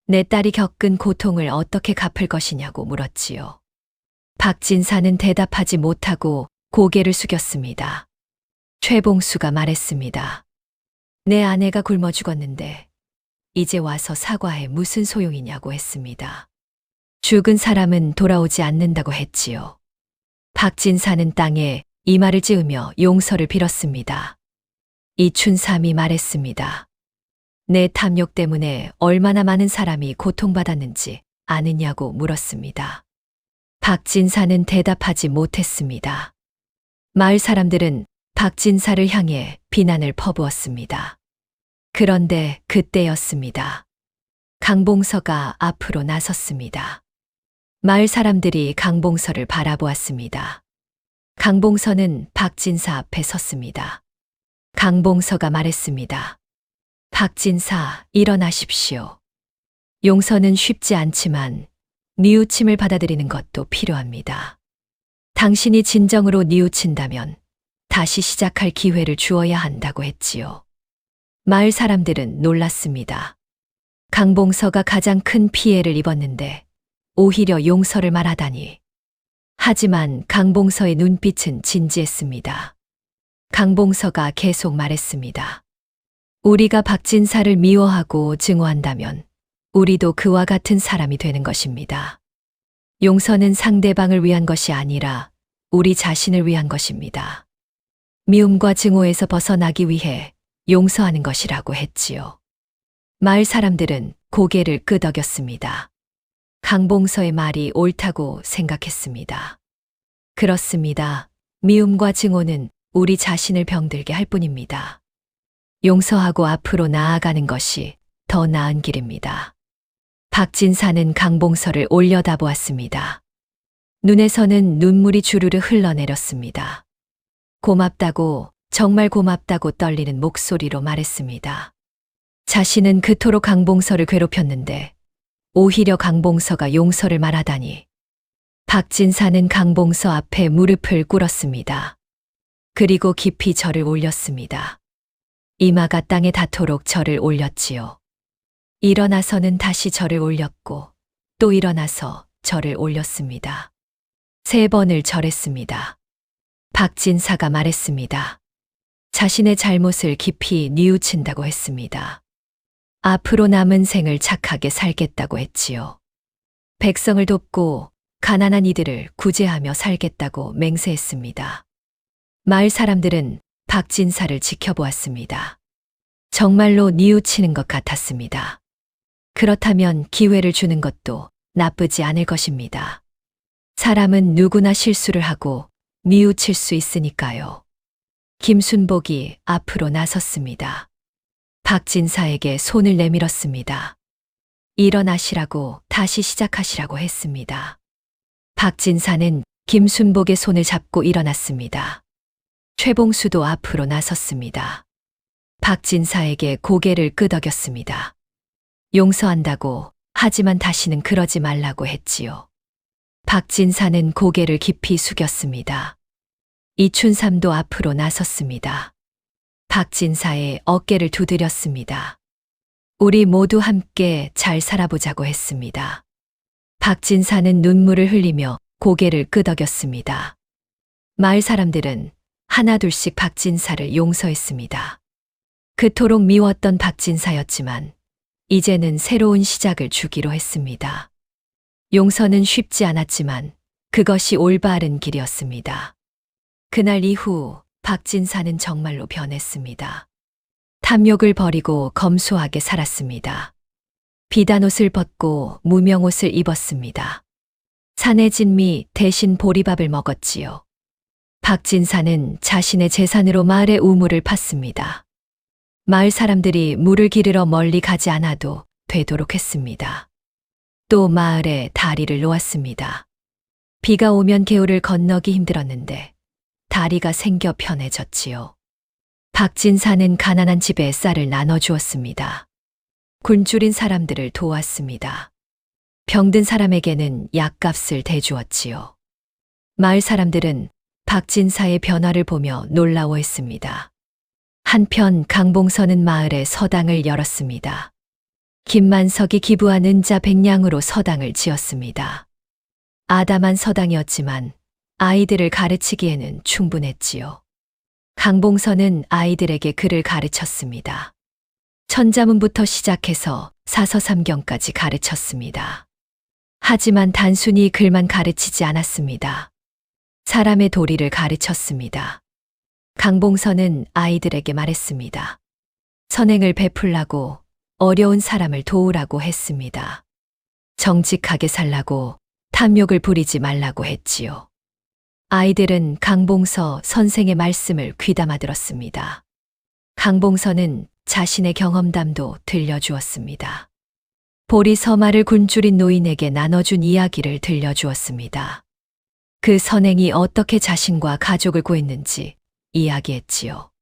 내 딸이 겪은 고통을 어떻게 갚을 것이냐고 물었지요. 박진사는 대답하지 못하고 고개를 숙였습니다. 최봉수가 말했습니다. 내 아내가 굶어 죽었는데 이제 와서 사과해 무슨 소용이냐고 했습니다. 죽은 사람은 돌아오지 않는다고 했지요. 박진사는 땅에 이마를 찌으며 용서를 빌었습니다. 이춘삼이 말했습니다. 내 탐욕 때문에 얼마나 많은 사람이 고통받았는지 아느냐고 물었습니다. 박진사는 대답하지 못했습니다. 마을 사람들은 박진사를 향해 비난을 퍼부었습니다. 그런데 그때였습니다. 강봉서가 앞으로 나섰습니다. 마을 사람들이 강봉서를 바라보았습니다. 강봉서는 박진사 앞에 섰습니다. 강봉서가 말했습니다. 박진사, 일어나십시오. 용서는 쉽지 않지만 뉘우침을 받아들이는 것도 필요합니다. 당신이 진정으로 뉘우친다면 다시 시작할 기회를 주어야 한다고 했지요. 마을 사람들은 놀랐습니다. 강봉서가 가장 큰 피해를 입었는데 오히려 용서를 말하다니. 하지만 강봉서의 눈빛은 진지했습니다. 강봉서가 계속 말했습니다. 우리가 박진사를 미워하고 증오한다면 우리도 그와 같은 사람이 되는 것입니다. 용서는 상대방을 위한 것이 아니라 우리 자신을 위한 것입니다. 미움과 증오에서 벗어나기 위해 용서하는 것이라고 했지요. 마을 사람들은 고개를 끄덕였습니다. 강봉서의 말이 옳다고 생각했습니다. 그렇습니다. 미움과 증오는 우리 자신을 병들게 할 뿐입니다. 용서하고 앞으로 나아가는 것이 더 나은 길입니다. 박진사는 강봉서를 올려다보았습니다. 눈에서는 눈물이 주르르 흘러내렸습니다. 고맙다고, 정말 고맙다고 떨리는 목소리로 말했습니다. 자신은 그토록 강봉서를 괴롭혔는데 오히려 강봉서가 용서를 말하다니. 박진사는 강봉서 앞에 무릎을 꿇었습니다. 그리고 깊이 절을 올렸습니다. 이마가 땅에 닿도록 절을 올렸지요. 일어나서는 다시 절을 올렸고 또 일어나서 절을 올렸습니다. 3번을 절했습니다. 박진사가 말했습니다. 자신의 잘못을 깊이 뉘우친다고 했습니다. 앞으로 남은 생을 착하게 살겠다고 했지요. 백성을 돕고 가난한 이들을 구제하며 살겠다고 맹세했습니다. 마을 사람들은 박진사를 지켜보았습니다. 정말로 뉘우치는 것 같았습니다. 그렇다면 기회를 주는 것도 나쁘지 않을 것입니다. 사람은 누구나 실수를 하고 뉘우칠 수 있으니까요. 김순복이 앞으로 나섰습니다. 박진사에게 손을 내밀었습니다. 일어나시라고 다시 시작하시라고 했습니다. 박진사는 김순복의 손을 잡고 일어났습니다. 최봉수도 앞으로 나섰습니다. 박진사에게 고개를 끄덕였습니다. 용서한다고 하지만 다시는 그러지 말라고 했지요. 박진사는 고개를 깊이 숙였습니다. 이춘삼도 앞으로 나섰습니다. 박진사의 어깨를 두드렸습니다. 우리 모두 함께 잘 살아보자고 했습니다. 박진사는 눈물을 흘리며 고개를 끄덕였습니다. 마을 사람들은 하나둘씩 박진사를 용서했습니다. 그토록 미웠던 박진사였지만 이제는 새로운 시작을 주기로 했습니다. 용서는 쉽지 않았지만 그것이 올바른 길이었습니다. 그날 이후 박진사는 정말로 변했습니다. 탐욕을 버리고 검소하게 살았습니다. 비단옷을 벗고 무명옷을 입었습니다. 산의 진미 대신 보리밥을 먹었지요. 박진사는 자신의 재산으로 마을의 우물을 팠습니다. 마을 사람들이 물을 기르러 멀리 가지 않아도 되도록 했습니다. 또 마을에 다리를 놓았습니다. 비가 오면 개울을 건너기 힘들었는데 다리가 생겨 편해졌지요. 박진사는 가난한 집에 쌀을 나눠주었습니다. 굶주린 사람들을 도왔습니다. 병든 사람에게는 약값을 대주었지요. 마을 사람들은 박진사의 변화를 보며 놀라워했습니다. 한편 강봉서는 마을에 서당을 열었습니다. 김만석이 기부한 은자 100냥으로 서당을 지었습니다. 아담한 서당이었지만 아이들을 가르치기에는 충분했지요. 강봉서는 아이들에게 글을 가르쳤습니다. 천자문부터 시작해서 사서삼경까지 가르쳤습니다. 하지만 단순히 글만 가르치지 않았습니다. 사람의 도리를 가르쳤습니다. 강봉서는 아이들에게 말했습니다. 선행을 베풀라고, 어려운 사람을 도우라고 했습니다. 정직하게 살라고, 탐욕을 부리지 말라고 했지요. 아이들은 강봉서 선생의 말씀을 귀담아 들었습니다. 강봉서는 자신의 경험담도 들려주었습니다. 보리 서마를 굶주린 노인에게 나눠준 이야기를 들려주었습니다. 그 선행이 어떻게 자신과 가족을 구했는지 이야기했지요.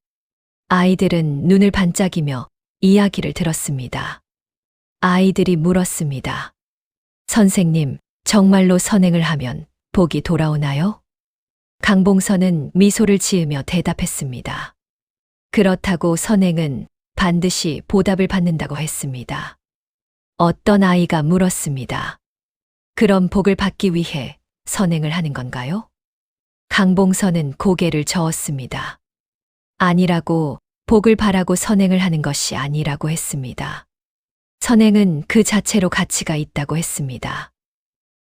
아이들은 눈을 반짝이며 이야기를 들었습니다. 아이들이 물었습니다. 선생님, 정말로 선행을 하면 복이 돌아오나요? 강봉서는 미소를 지으며 대답했습니다. 그렇다고 선행은 반드시 보답을 받는다고 했습니다. 어떤 아이가 물었습니다. 그럼 복을 받기 위해 선행을 하는 건가요? 강봉서는 고개를 저었습니다. 아니라고, 복을 바라고 선행을 하는 것이 아니라고 했습니다. 선행은 그 자체로 가치가 있다고 했습니다.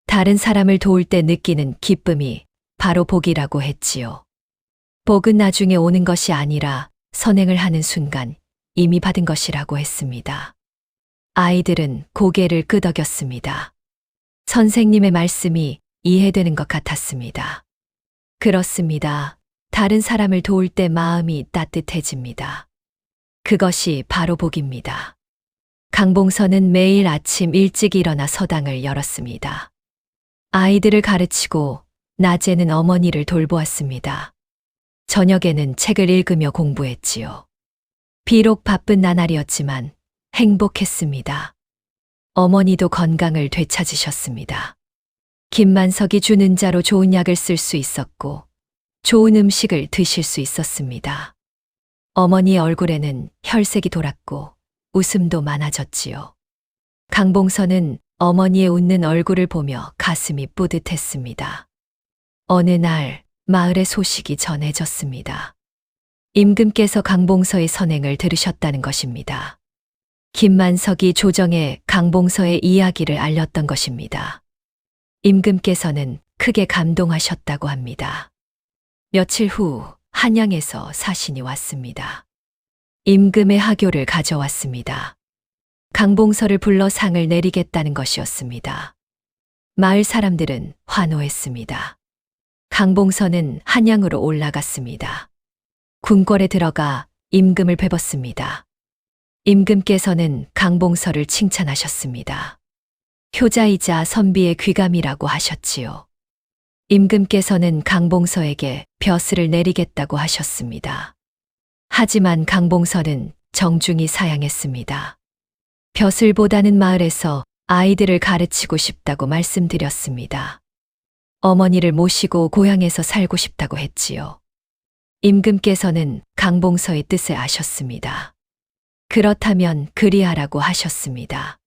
다른 사람을 도울 때 느끼는 기쁨이 바로 복이라고 했지요. 복은 나중에 오는 것이 아니라 선행을 하는 순간 이미 받은 것이라고 했습니다. 아이들은 고개를 끄덕였습니다. 선생님의 말씀이 이해되는 것 같았습니다. 그렇습니다. 다른 사람을 도울 때 마음이 따뜻해집니다. 그것이 바로 복입니다. 강봉서는 매일 아침 일찍 일어나 서당을 열었습니다. 아이들을 가르치고 낮에는 어머니를 돌보았습니다. 저녁에는 책을 읽으며 공부했지요. 비록 바쁜 나날이었지만 행복했습니다. 어머니도 건강을 되찾으셨습니다. 김만석이 주는 자로 좋은 약을 쓸 수 있었고 좋은 음식을 드실 수 있었습니다. 어머니의 얼굴에는 혈색이 돌았고 웃음도 많아졌지요. 강봉서는 어머니의 웃는 얼굴을 보며 가슴이 뿌듯했습니다. 어느 날 마을의 소식이 전해졌습니다. 임금께서 강봉서의 선행을 들으셨다는 것입니다. 김만석이 조정에 강봉서의 이야기를 알렸던 것입니다. 임금께서는 크게 감동하셨다고 합니다. 며칠 후 한양에서 사신이 왔습니다. 임금의 하교를 가져왔습니다. 강봉서를 불러 상을 내리겠다는 것이었습니다. 마을 사람들은 환호했습니다. 강봉서는 한양으로 올라갔습니다. 궁궐에 들어가 임금을 뵈봤습니다. 임금께서는 강봉서를 칭찬하셨습니다. 효자이자 선비의 귀감이라고 하셨지요. 임금께서는 강봉서에게 벼슬을 내리겠다고 하셨습니다. 하지만 강봉서는 정중히 사양했습니다. 벼슬보다는 마을에서 아이들을 가르치고 싶다고 말씀드렸습니다. 어머니를 모시고 고향에서 살고 싶다고 했지요. 임금께서는 강봉서의 뜻을 아셨습니다. 그렇다면 그리하라고 하셨습니다.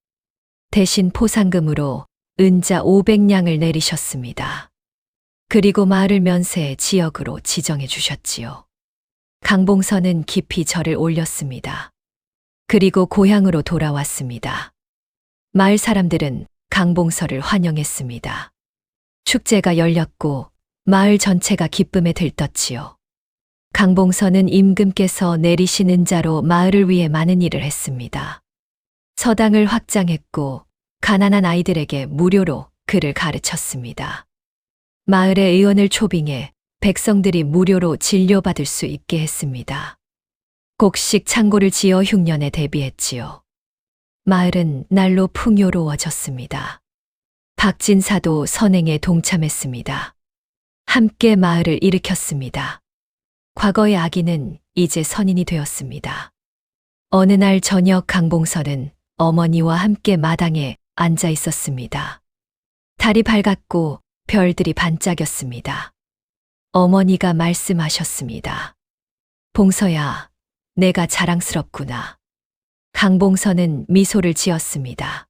대신 포상금으로 은자 500냥을 내리셨습니다. 그리고 마을을 면세 지역으로 지정해 주셨지요. 강봉서는 깊이 절을 올렸습니다. 그리고 고향으로 돌아왔습니다. 마을 사람들은 강봉서를 환영했습니다. 축제가 열렸고 마을 전체가 기쁨에 들떴지요. 강봉서는 임금께서 내리신 은자로 마을을 위해 많은 일을 했습니다. 서당을 확장했고 가난한 아이들에게 무료로 글을 가르쳤습니다. 마을의 의원을 초빙해 백성들이 무료로 진료받을 수 있게 했습니다. 곡식 창고를 지어 흉년에 대비했지요. 마을은 날로 풍요로워졌습니다. 박진사도 선행에 동참했습니다. 함께 마을을 일으켰습니다. 과거의 아기는 이제 선인이 되었습니다. 어느 날 저녁 강봉서는 어머니와 함께 마당에 앉아 있었습니다. 달이 밝았고 별들이 반짝였습니다. 어머니가 말씀하셨습니다. 봉서야, 내가 자랑스럽구나. 강봉서는 미소를 지었습니다.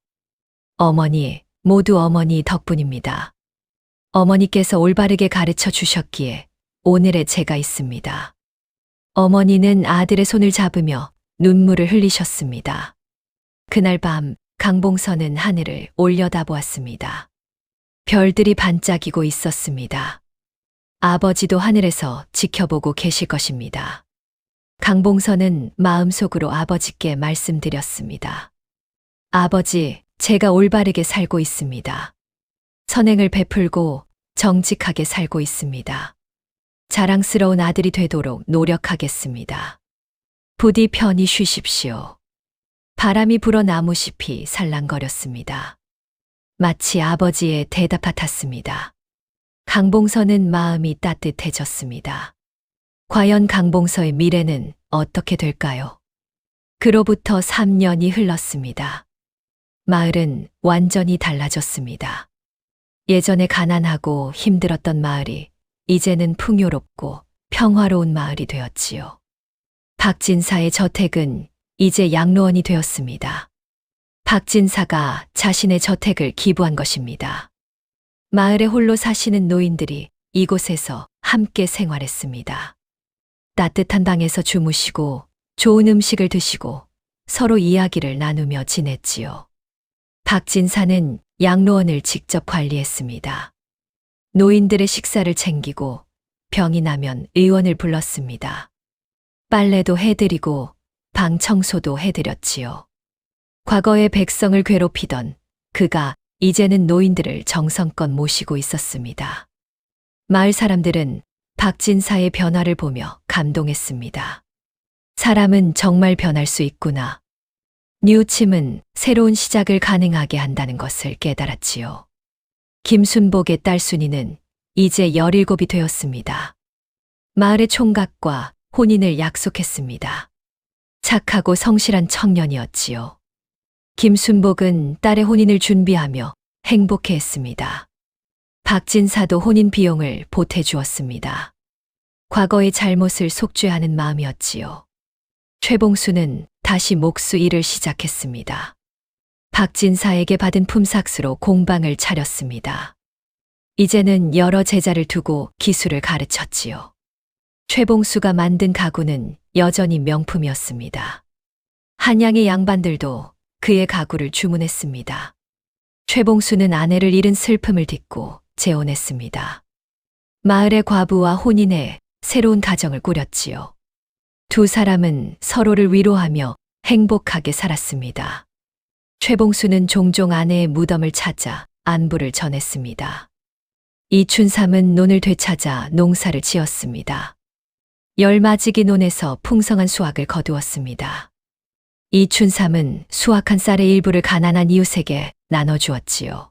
어머니, 모두 어머니 덕분입니다. 어머니께서 올바르게 가르쳐 주셨기에 오늘의 제가 있습니다. 어머니는 아들의 손을 잡으며 눈물을 흘리셨습니다. 그날 밤 강봉서는 하늘을 올려다보았습니다. 별들이 반짝이고 있었습니다. 아버지도 하늘에서 지켜보고 계실 것입니다. 강봉서는 마음속으로 아버지께 말씀드렸습니다. 아버지, 제가 올바르게 살고 있습니다. 선행을 베풀고 정직하게 살고 있습니다. 자랑스러운 아들이 되도록 노력하겠습니다. 부디 편히 쉬십시오. 바람이 불어 나무잎이 살랑거렸습니다. 마치 아버지의 대답 같았습니다. 강봉서는 마음이 따뜻해졌습니다. 과연 강봉서의 미래는 어떻게 될까요? 그로부터 3년이 흘렀습니다. 마을은 완전히 달라졌습니다. 예전에 가난하고 힘들었던 마을이 이제는 풍요롭고 평화로운 마을이 되었지요. 박진사의 저택은 이제 양로원이 되었습니다. 박진사가 자신의 저택을 기부한 것입니다. 마을에 홀로 사시는 노인들이 이곳에서 함께 생활했습니다. 따뜻한 방에서 주무시고 좋은 음식을 드시고 서로 이야기를 나누며 지냈지요. 박진사는 양로원을 직접 관리했습니다. 노인들의 식사를 챙기고 병이 나면 의원을 불렀습니다. 빨래도 해드리고 방 청소도 해드렸지요. 과거의 백성을 괴롭히던 그가 이제는 노인들을 정성껏 모시고 있었습니다. 마을 사람들은 박진사의 변화를 보며 감동했습니다. 사람은 정말 변할 수 있구나. 뉘우침은 새로운 시작을 가능하게 한다는 것을 깨달았지요. 김순복의 딸 순이는 이제 17이 되었습니다. 마을의 총각과 혼인을 약속했습니다. 착하고 성실한 청년이었지요. 김순복은 딸의 혼인을 준비하며 행복해했습니다. 박진사도 혼인 비용을 보태주었습니다. 과거의 잘못을 속죄하는 마음이었지요. 최봉수는 다시 목수 일을 시작했습니다. 박진사에게 받은 품삯으로 공방을 차렸습니다. 이제는 여러 제자를 두고 기술을 가르쳤지요. 최봉수가 만든 가구는 여전히 명품이었습니다. 한양의 양반들도 그의 가구를 주문했습니다. 최봉수는 아내를 잃은 슬픔을 딛고 재혼했습니다. 마을의 과부와 혼인해 새로운 가정을 꾸렸지요. 두 사람은 서로를 위로하며 행복하게 살았습니다. 최봉수는 종종 아내의 무덤을 찾아 안부를 전했습니다. 이춘삼은 논을 되찾아 농사를 지었습니다. 열맞이기 논에서 풍성한 수확을 거두었습니다. 이춘삼은 수확한 쌀의 일부를 가난한 이웃에게 나눠주었지요.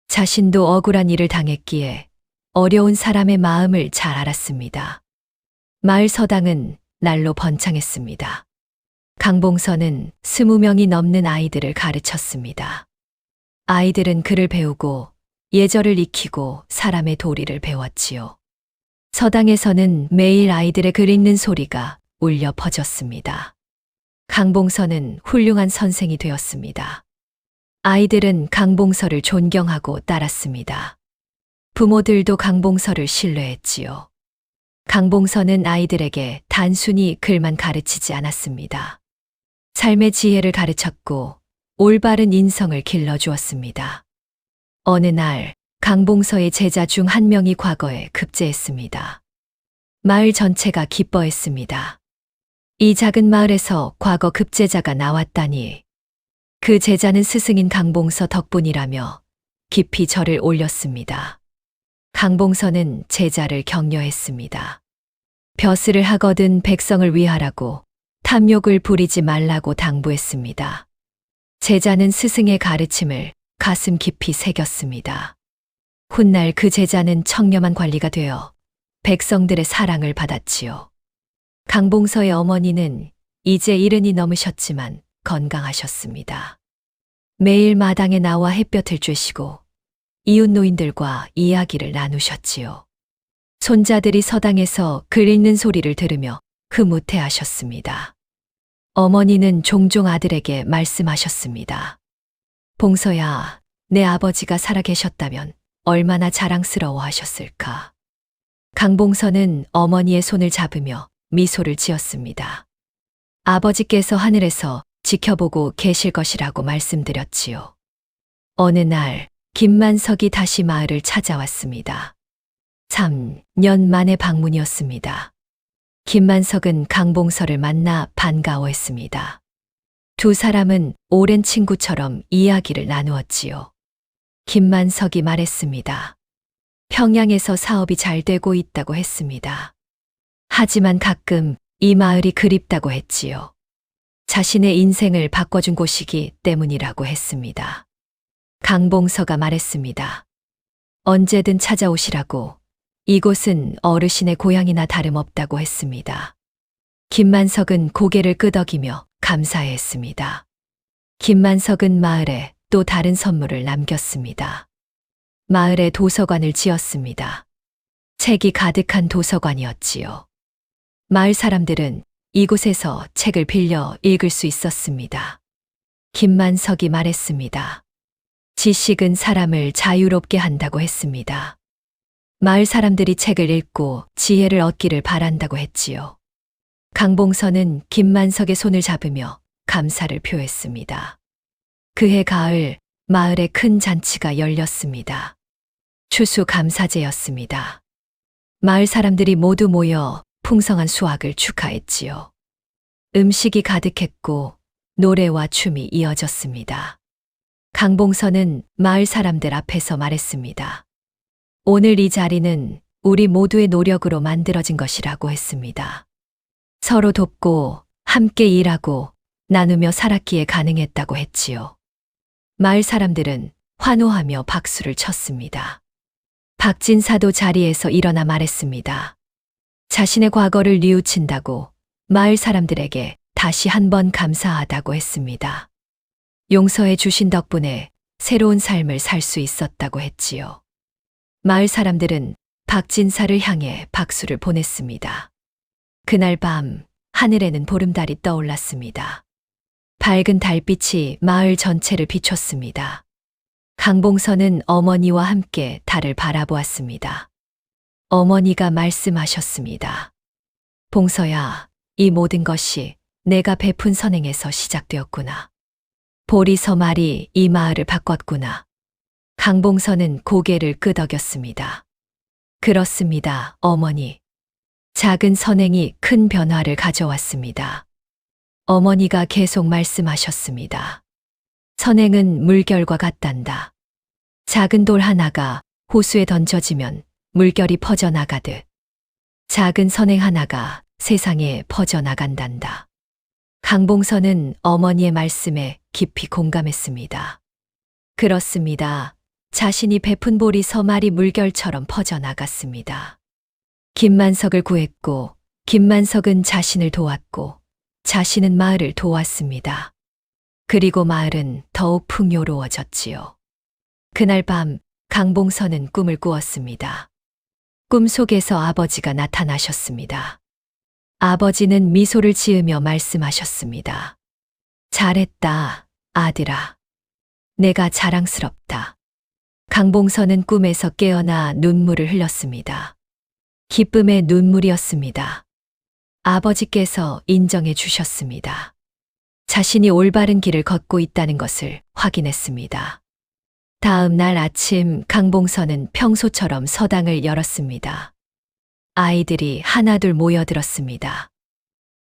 자신도 억울한 일을 당했기에 어려운 사람의 마음을 잘 알았습니다. 마을 서당은 날로 번창했습니다. 강봉서는 20명이 넘는 아이들을 가르쳤습니다. 아이들은 글을 배우고 예절을 익히고 사람의 도리를 배웠지요. 서당에서는 매일 아이들의 글 읽는 소리가 울려 퍼졌습니다. 강봉서는 훌륭한 선생이 되었습니다. 아이들은 강봉서를 존경하고 따랐습니다. 부모들도 강봉서를 신뢰했지요. 강봉서는 아이들에게 단순히 글만 가르치지 않았습니다. 삶의 지혜를 가르쳤고 올바른 인성을 길러주었습니다. 어느 날 강봉서의 제자 중 한 명이 과거에 급제했습니다. 마을 전체가 기뻐했습니다. 이 작은 마을에서 과거 급제자가 나왔다니. 그 제자는 스승인 강봉서 덕분이라며 깊이 절을 올렸습니다. 강봉서는 제자를 격려했습니다. 벼슬을 하거든 백성을 위하라고, 탐욕을 부리지 말라고 당부했습니다. 제자는 스승의 가르침을 가슴 깊이 새겼습니다. 훗날 그 제자는 청렴한 관리가 되어 백성들의 사랑을 받았지요. 강봉서의 어머니는 이제 70이 넘으셨지만 건강하셨습니다. 매일 마당에 나와 햇볕을 쬐시고 이웃 노인들과 이야기를 나누셨지요. 손자들이 서당에서 글 읽는 소리를 들으며 흐뭇해하셨습니다. 어머니는 종종 아들에게 말씀하셨습니다. 봉서야, 내 아버지가 살아계셨다면 얼마나 자랑스러워하셨을까. 강봉서는 어머니의 손을 잡으며 미소를 지었습니다. 아버지께서 하늘에서 지켜보고 계실 것이라고 말씀드렸지요. 어느 날 김만석이 다시 마을을 찾아왔습니다. 3년 만의 방문이었습니다. 김만석은 강봉서를 만나 반가워했습니다. 두 사람은 오랜 친구처럼 이야기를 나누었지요. 김만석이 말했습니다. 평양에서 사업이 잘 되고 있다고 했습니다. 하지만 가끔 이 마을이 그립다고 했지요. 자신의 인생을 바꿔준 곳이기 때문이라고 했습니다. 강봉서가 말했습니다. 언제든 찾아오시라고. 이곳은 어르신의 고향이나 다름없다고 했습니다. 김만석은 고개를 끄덕이며 감사했습니다. 김만석은 마을에 또 다른 선물을 남겼습니다. 마을에 도서관을 지었습니다. 책이 가득한 도서관이었지요. 마을 사람들은 이곳에서 책을 빌려 읽을 수 있었습니다. 김만석이 말했습니다. 지식은 사람을 자유롭게 한다고 했습니다. 마을 사람들이 책을 읽고 지혜를 얻기를 바란다고 했지요. 강봉서는 김만석의 손을 잡으며 감사를 표했습니다. 그해 가을 마을에 큰 잔치가 열렸습니다. 추수감사제였습니다. 마을 사람들이 모두 모여 풍성한 수확을 축하했지요. 음식이 가득했고 노래와 춤이 이어졌습니다. 강봉서는 마을 사람들 앞에서 말했습니다. 오늘 이 자리는 우리 모두의 노력으로 만들어진 것이라고 했습니다. 서로 돕고 함께 일하고 나누며 살았기에 가능했다고 했지요. 마을 사람들은 환호하며 박수를 쳤습니다. 박진사도 자리에서 일어나 말했습니다. 자신의 과거를 뉘우친다고 마을 사람들에게 다시 한번 감사하다고 했습니다. 용서해 주신 덕분에 새로운 삶을 살 수 있었다고 했지요. 마을 사람들은 박진사를 향해 박수를 보냈습니다. 그날 밤 하늘에는 보름달이 떠올랐습니다. 밝은 달빛이 마을 전체를 비췄습니다. 강봉선은 어머니와 함께 달을 바라보았습니다. 어머니가 말씀하셨습니다. 봉서야, 이 모든 것이 내가 베푼 선행에서 시작되었구나. 보리서말이 이 마을을 바꿨구나. 강봉선은 고개를 끄덕였습니다. 그렇습니다, 어머니. 작은 선행이 큰 변화를 가져왔습니다. 어머니가 계속 말씀하셨습니다. 선행은 물결과 같단다. 작은 돌 하나가 호수에 던져지면 물결이 퍼져나가듯 작은 선행 하나가 세상에 퍼져나간단다. 강봉선은 어머니의 말씀에 깊이 공감했습니다. 그렇습니다. 자신이 베푼 보리 서말이 물결처럼 퍼져나갔습니다. 김만석을 구했고, 김만석은 자신을 도왔고, 자신은 마을을 도왔습니다. 그리고 마을은 더욱 풍요로워졌지요. 그날 밤 강봉선은 꿈을 꾸었습니다. 꿈속에서 아버지가 나타나셨습니다. 아버지는 미소를 지으며 말씀하셨습니다. 잘했다, 아들아. 내가 자랑스럽다. 강봉선은 꿈에서 깨어나 눈물을 흘렸습니다. 기쁨의 눈물이었습니다. 아버지께서 인정해 주셨습니다. 자신이 올바른 길을 걷고 있다는 것을 확인했습니다. 다음 날 아침 강봉선은 평소처럼 서당을 열었습니다. 아이들이 하나둘 모여들었습니다.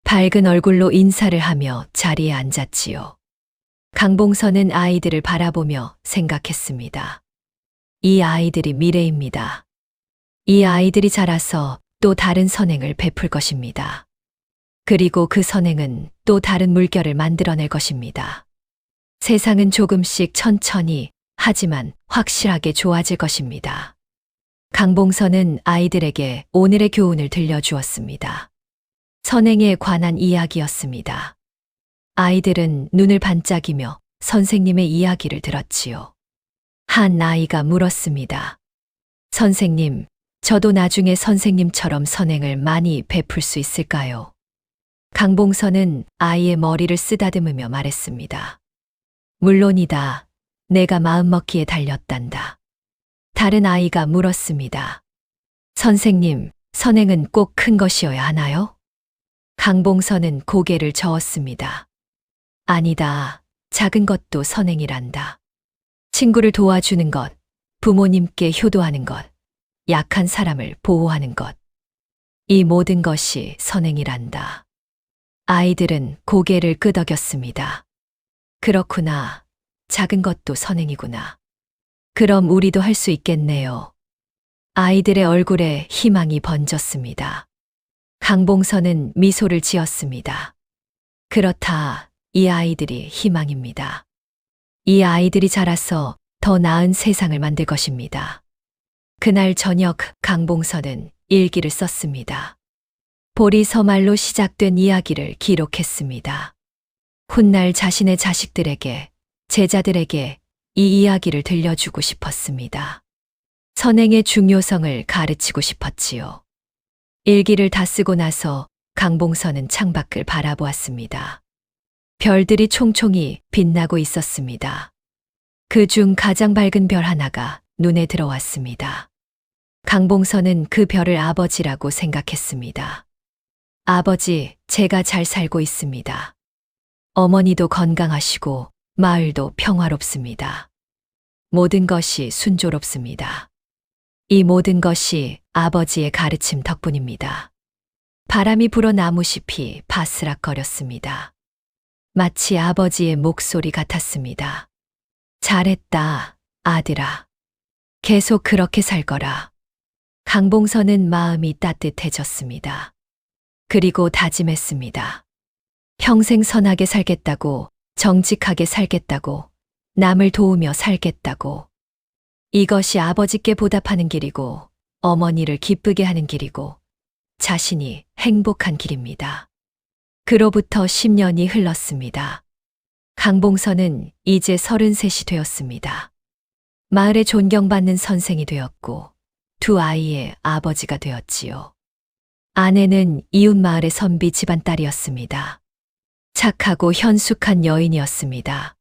밝은 얼굴로 인사를 하며 자리에 앉았지요. 강봉선은 아이들을 바라보며 생각했습니다. 이 아이들이 미래입니다. 이 아이들이 자라서 또 다른 선행을 베풀 것입니다. 그리고 그 선행은 또 다른 물결을 만들어낼 것입니다. 세상은 조금씩 천천히 하지만 확실하게 좋아질 것입니다. 강봉선은 아이들에게 오늘의 교훈을 들려주었습니다. 선행에 관한 이야기였습니다. 아이들은 눈을 반짝이며 선생님의 이야기를 들었지요. 한 아이가 물었습니다. 선생님, 저도 나중에 선생님처럼 선행을 많이 베풀 수 있을까요? 강봉선은 아이의 머리를 쓰다듬으며 말했습니다. 물론이다. 내가 마음먹기에 달렸단다. 다른 아이가 물었습니다. 선생님, 선행은 꼭 큰 것이어야 하나요? 강봉선은 고개를 저었습니다. 아니다. 작은 것도 선행이란다. 친구를 도와주는 것, 부모님께 효도하는 것, 약한 사람을 보호하는 것. 이 모든 것이 선행이란다. 아이들은 고개를 끄덕였습니다. 그렇구나. 작은 것도 선행이구나. 그럼 우리도 할 수 있겠네요. 아이들의 얼굴에 희망이 번졌습니다. 강봉선은 미소를 지었습니다. 그렇다. 이 아이들이 희망입니다. 이 아이들이 자라서 더 나은 세상을 만들 것입니다. 그날 저녁 강봉선은 일기를 썼습니다. 보리서말로 시작된 이야기를 기록했습니다. 훗날 자신의 자식들에게, 제자들에게 이 이야기를 들려주고 싶었습니다. 선행의 중요성을 가르치고 싶었지요. 일기를 다 쓰고 나서 강봉선은 창밖을 바라보았습니다. 별들이 총총히 빛나고 있었습니다. 그중 가장 밝은 별 하나가 눈에 들어왔습니다. 강봉선은 그 별을 아버지라고 생각했습니다. 아버지, 제가 잘 살고 있습니다. 어머니도 건강하시고 마을도 평화롭습니다. 모든 것이 순조롭습니다. 이 모든 것이 아버지의 가르침 덕분입니다. 바람이 불어 나무잎이 바스락거렸습니다. 마치 아버지의 목소리 같았습니다. 잘했다, 아들아. 계속 그렇게 살 거라. 강봉선은 마음이 따뜻해졌습니다. 그리고 다짐했습니다. 평생 선하게 살겠다고, 정직하게 살겠다고, 남을 도우며 살겠다고. 이것이 아버지께 보답하는 길이고, 어머니를 기쁘게 하는 길이고, 자신이 행복한 길입니다. 그로부터 10년이 흘렀습니다. 강봉서는 이제 33이 되었습니다. 마을에 존경받는 선생이 되었고 두 아이의 아버지가 되었지요. 아내는 이웃마을의 선비 집안 딸이었습니다. 착하고 현숙한 여인이었습니다.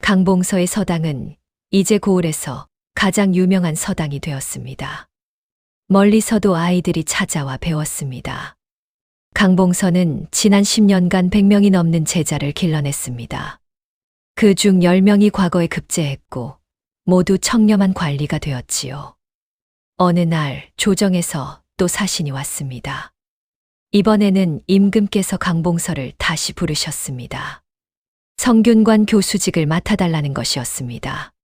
강봉서의 서당은 이제 고을에서 가장 유명한 서당이 되었습니다. 멀리서도 아이들이 찾아와 배웠습니다. 강봉서는 지난 10년간 100명이 넘는 제자를 길러냈습니다. 그중 10명이 과거에 급제했고 모두 청렴한 관리가 되었지요. 어느 날 조정에서 또 사신이 왔습니다. 이번에는 임금께서 강봉서를 다시 부르셨습니다. 성균관 교수직을 맡아달라는 것이었습니다.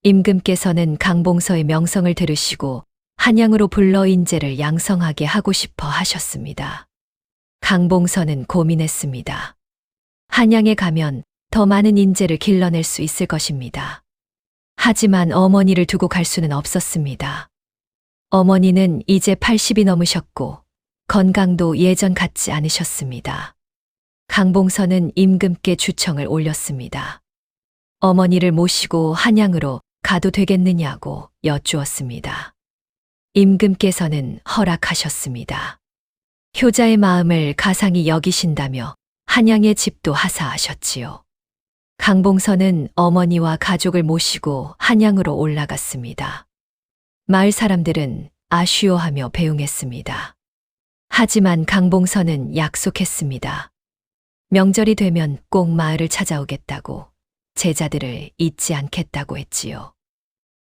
임금께서는 강봉서의 명성을 들으시고 한양으로 불러 인재를 양성하게 하고 싶어 하셨습니다. 강봉서는 고민했습니다. 한양에 가면 더 많은 인재를 길러낼 수 있을 것입니다. 하지만 어머니를 두고 갈 수는 없었습니다. 어머니는 이제 80이 넘으셨고 건강도 예전 같지 않으셨습니다. 강봉서는 임금께 주청을 올렸습니다. 어머니를 모시고 한양으로 가도 되겠느냐고 여쭈었습니다. 임금께서는 허락하셨습니다. 효자의 마음을 가상히 여기신다며 한양의 집도 하사하셨지요. 강봉서는 어머니와 가족을 모시고 한양으로 올라갔습니다. 마을 사람들은 아쉬워하며 배웅했습니다. 하지만 강봉서는 약속했습니다. 명절이 되면 꼭 마을을 찾아오겠다고, 제자들을 잊지 않겠다고 했지요.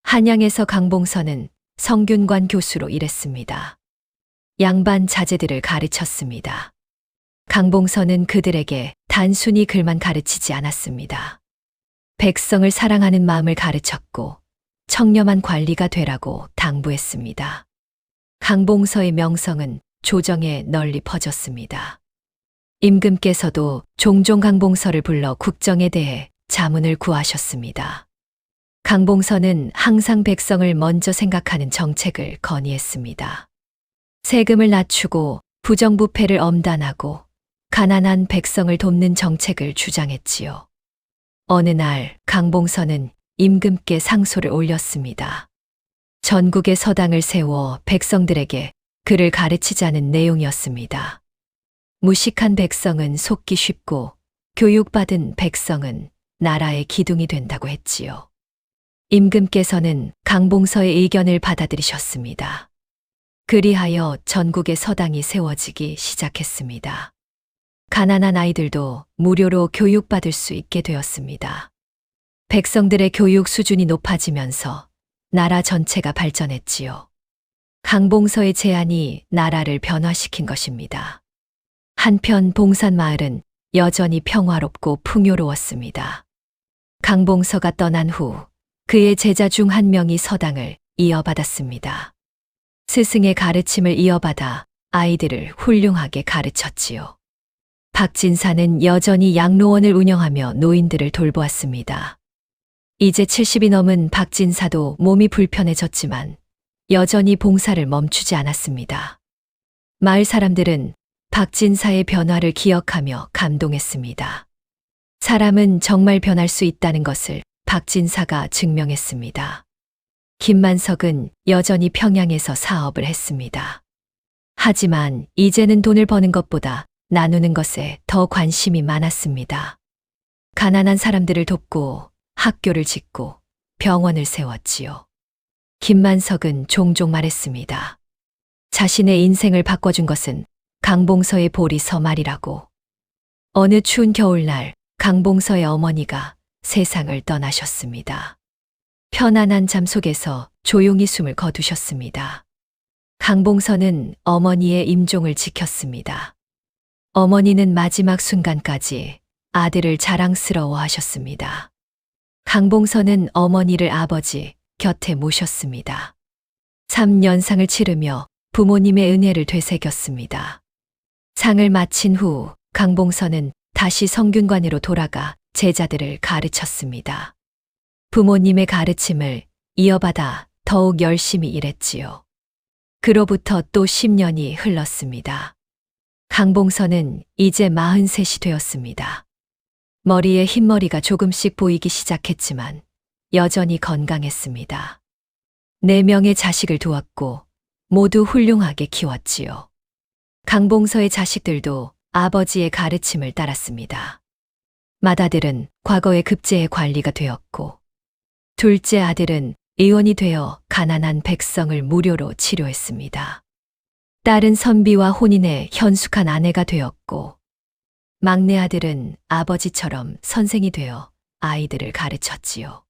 한양에서 강봉서는 성균관 교수로 일했습니다. 양반 자제들을 가르쳤습니다. 강봉서는 그들에게 단순히 글만 가르치지 않았습니다. 백성을 사랑하는 마음을 가르쳤고 청렴한 관리가 되라고 당부했습니다. 강봉서의 명성은 조정에 널리 퍼졌습니다. 임금께서도 종종 강봉서를 불러 국정에 대해 자문을 구하셨습니다. 강봉서는 항상 백성을 먼저 생각하는 정책을 건의했습니다. 세금을 낮추고 부정부패를 엄단하고 가난한 백성을 돕는 정책을 주장했지요. 어느 날 강봉서는 임금께 상소를 올렸습니다. 전국의 서당을 세워 백성들에게 글을 가르치자는 내용이었습니다. 무식한 백성은 속기 쉽고 교육받은 백성은 나라의 기둥이 된다고 했지요. 임금께서는 강봉서의 의견을 받아들이셨습니다. 그리하여 전국의 서당이 세워지기 시작했습니다. 가난한 아이들도 무료로 교육받을 수 있게 되었습니다. 백성들의 교육 수준이 높아지면서 나라 전체가 발전했지요. 강봉서의 제안이 나라를 변화시킨 것입니다. 한편 봉산마을은 여전히 평화롭고 풍요로웠습니다. 강봉서가 떠난 후 그의 제자 중 한 명이 서당을 이어받았습니다. 스승의 가르침을 이어받아 아이들을 훌륭하게 가르쳤지요. 박진사는 여전히 양로원을 운영하며 노인들을 돌보았습니다. 이제 70이 넘은 박진사도 몸이 불편해졌지만 여전히 봉사를 멈추지 않았습니다. 마을 사람들은 박진사의 변화를 기억하며 감동했습니다. 사람은 정말 변할 수 있다는 것을 박진사가 증명했습니다. 김만석은 여전히 평양에서 사업을 했습니다. 하지만 이제는 돈을 버는 것보다 나누는 것에 더 관심이 많았습니다. 가난한 사람들을 돕고 학교를 짓고 병원을 세웠지요. 김만석은 종종 말했습니다. 자신의 인생을 바꿔준 것은 강봉서의 보리서 말이라고. 어느 추운 겨울날 강봉서의 어머니가 세상을 떠나셨습니다. 편안한 잠 속에서 조용히 숨을 거두셨습니다. 강봉서는 어머니의 임종을 지켰습니다. 어머니는 마지막 순간까지 아들을 자랑스러워 하셨습니다. 강봉서는 어머니를 아버지 곁에 모셨습니다. 3년상을 치르며 부모님의 은혜를 되새겼습니다. 상을 마친 후 강봉서는 다시 성균관으로 돌아가 제자들을 가르쳤습니다. 부모님의 가르침을 이어받아 더욱 열심히 일했지요. 그로부터 또 10년이 흘렀습니다. 강봉서는 이제 43이 되었습니다. 머리에 흰머리가 조금씩 보이기 시작했지만 여전히 건강했습니다. 4명의 자식을 두었고 모두 훌륭하게 키웠지요. 강봉서의 자식들도 아버지의 가르침을 따랐습니다. 맏아들은 과거의 급제의 관리가 되었고 둘째 아들은 의원이 되어 가난한 백성을 무료로 치료했습니다. 딸은 선비와 혼인해 현숙한 아내가 되었고 막내 아들은 아버지처럼 선생이 되어 아이들을 가르쳤지요.